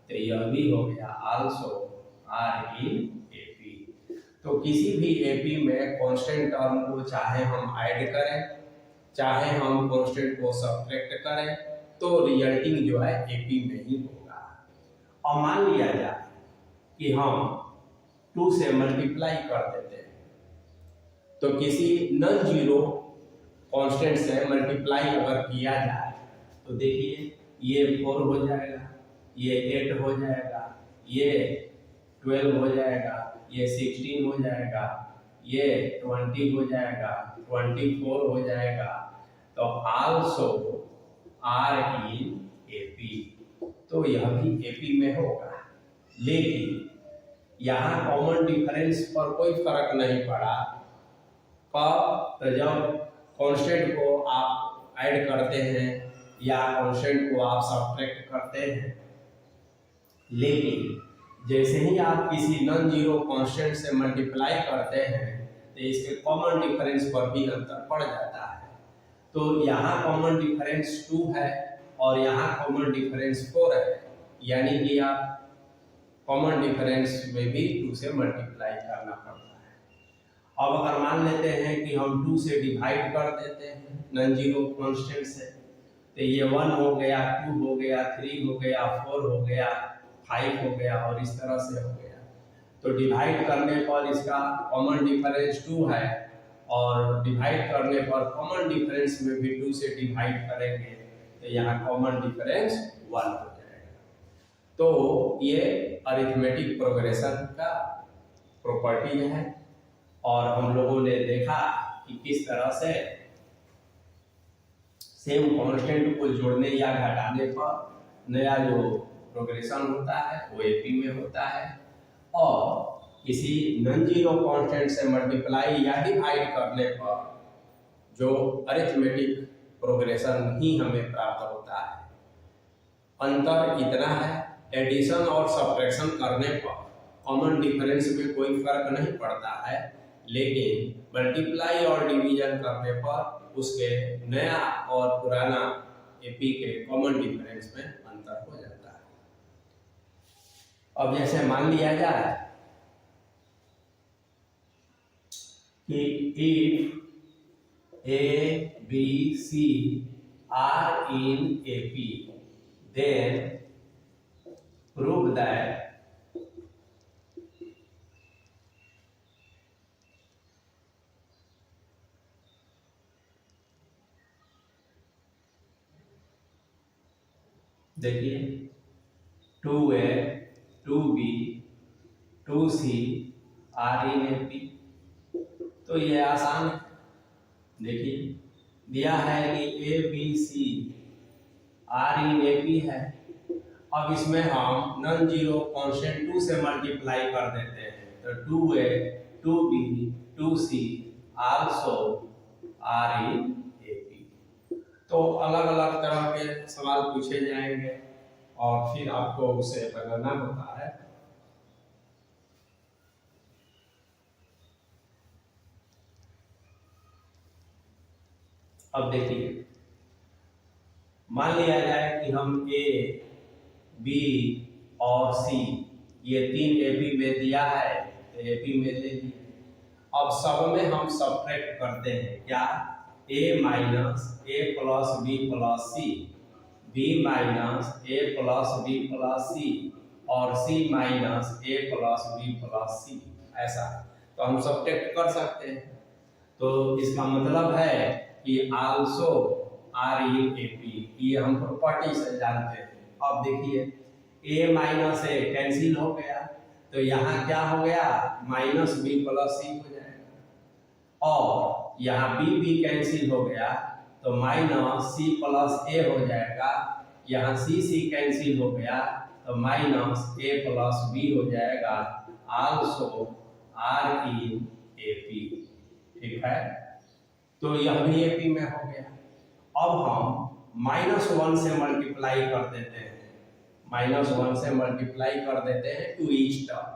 तो यह भी हो गया also R in AP। तो किसी भी एपी में कांस्टेंट टर्म को चाहे हम ऐड करें, चाहे हम कांस्टेंट को सब्ट्रैक्ट करें, तो रिजल्टिंग जो है एपी में ही होगा। और मान लिया जाए कि हम 2 से मल्टीप्लाई कर देते हैं, तो किसी नॉन जीरो कांस्टेंट से मल्टीप्लाई अगर किया जाए तो देखिए ये 4 हो जाएगा, ये 8 हो जाएगा, ये 12 हो जाएगा, ये 16 हो जाएगा, ये 20 हो जाएगा, 24 हो जाएगा। तो आल्सो आर इन एपी। तो यह भी एपी में होगा, लेकिन यहाँ कॉमन डिफरेंस पर कोई फर्क नहीं पड़ा। कब? तो जब कांस्टेंट को आप ऐड करते हैं या कांस्टेंट को आप सब्ट्रैक्ट करते हैं, लेकिन जैसे ही आप किसी नॉन जीरो कांस्टेंट से मल्टीप्लाई करते हैं तो इसके कॉमन डिफरेंस पर भी अंतर पड़ जाता है। तो यहाँ कॉमन डिफरेंस 2 है और यहाँ कॉमन डिफरेंस 4 है, यानी कि आप कॉमन डिफरेंस में भी 2 से मल्टीप्लाई करना पड़ता है। अब अगर मान लेते हैं कि हम 2 से डिवाइड कर देते हैं नॉन जीरो कांस्टेंट से, तो ये 1 हो गया, 2 हो गया, 3 हो गया, 4 हो गया, 5 हो गया और इस तरह से हो गया। तो डिवाइड करने पर इसका कॉमन डिफरेंस 2 है और डिवाइड करने पर कॉमन डिफरेंस में भी 2 से डिवाइड करेंगे तो यहाँ कॉमन डिफरेंस 1 हो जाएगा। तो ये अरिथमेटिक प्रोग्रेशन का प्रॉपर्टी है और हम लोगों ने देखा कि किस तरह से सेम कांस्टेंट को जोड़ने या घटाने पर नया जो प्रोग्रेशन होता है वो एपी में होता है, और किसी नॉन जीरो कांस्टेंट से मल्टीप्लाई या डिवाइड करने पर जो अरिथमेटिक प्रोग्रेशन ही हमें प्राप्त होता है। अंतर इतना है, एडिशन और सब्ट्रैक्शन करने पर कॉमन डिफरेंस में कोई फर्क नहीं पड़ता है, लेकिन मल्टीप्लाई और डिवीजन करने पर उसके नया और पुराना एपी के कॉमन डिफरेंस में अंतर हो जाता है। अब जैसे मान लिया जाए कि if A B C are in AP, then prove that देखिए 2A 2B 2C are in AP. तो ये आसान है। देखिए दिया है कि A B C are in A P है। अब इसमें हम नॉन जीरो कांस्टेंट 2 से मल्टीप्लाई कर देते हैं, तो 2a 2b 2c also are in A P. तो अलग अलग तरह के सवाल पूछे जाएंगे और फिर आपको उसे बनाना होता है। अब देखिए मान लिया जाए कि हम ए बी और सी ये 3 एपी में दिया है, तो एपी में ले लिए। अब सब में हम सब्ट्रैक्ट करते हैं, क्या ए माइनस ए प्लस बी प्लस सी, बी माइनस ए प्लस बी प्लस सी और सी माइनस ए प्लस बी प्लस सी, ऐसा तो हम सब्ट्रैक्ट कर सकते हैं। तो इसका मतलब है कि also are in A P, ये हम प्रॉपर्टी से जानते हैं। अब देखिए a माइनस ए कैंसिल हो गया, तो यहाँ क्या हो गया माइनस बी प्लस सी हो जाएगा, और यहाँ b कैंसिल हो गया तो माइनस सी प्लस ए हो जाएगा, यहाँ c कैंसिल हो गया तो माइनस ए प्लस बी हो जाएगा, also are in A P. ठीक है, तो यह भी ए पी में हो गया। अब हम -1 से मल्टीप्लाई कर देते हैं, -1 से मल्टीप्लाई कर देते हैं टू ईच टर्म।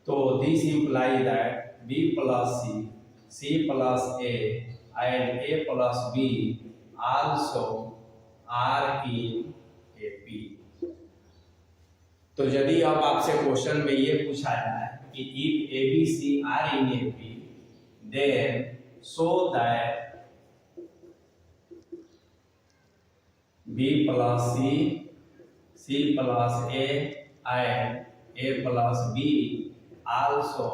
तो this imply that b plus C, c plus A and a plus b also are in A P. तो यदि अब आपसे क्वेश्चन में ये पूछा जाए कि if A B C are in A P then show that b plus C, c plus A and a plus b also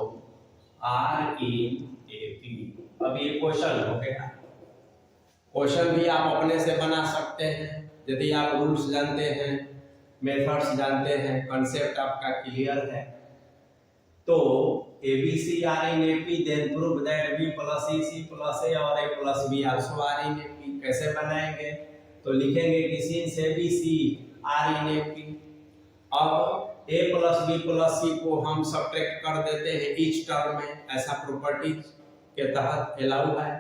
are in A P. अब ये क्वेश्चन हो गया। क्वेश्चन भी आप अपने से बना सकते हैं यदि आप रूल्स जानते हैं, मेथड्स जानते हैं, कंसेप्ट आपका क्लियर है। तो A B C are in A P then prove that b plus C, c plus A और a plus b also are in A P. कैसे बनाएंगे, तो लिखेंगे कि since A B C are in A P, अब a plus B plus C को हम subtract कर देते हैं ईच टर्म में, ऐसा प्रॉपर्टी के तहत अलाउ है।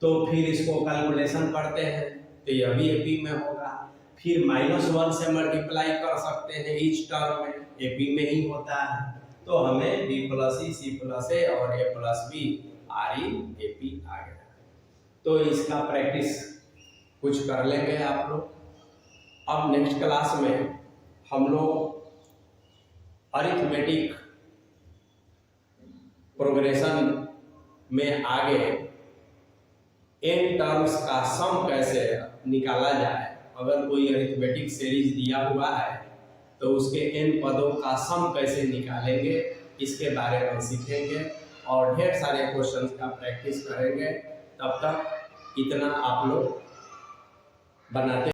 तो फिर इसको कैलकुलेशन करते हैं तो यह भी एपी में होगा। फिर -1 से मल्टीप्लाई कर सकते हैं ईच टर्म में, एपी में ही होता है। तो हमें b plus C, c plus A और a plus B are in A P आ गया। तो इसका प्रैक्टिस कुछ कर लेंगे आप लोग। अब नेक्स्ट क्लास में हम लोग अरिथमेटिक प्रोग्रेशन में आगे n टर्म्स का सम कैसे निकाला जाए। अगर कोई अरिथमेटिक सीरीज दिया हुआ है तो उसके n पदों का सम कैसे निकालेंगे, इसके बारे में सीखेंगे और ढेर सारे क्वेश्चंस का प्रैक्टिस करेंगे। तब तक इतना आप लोग बनाते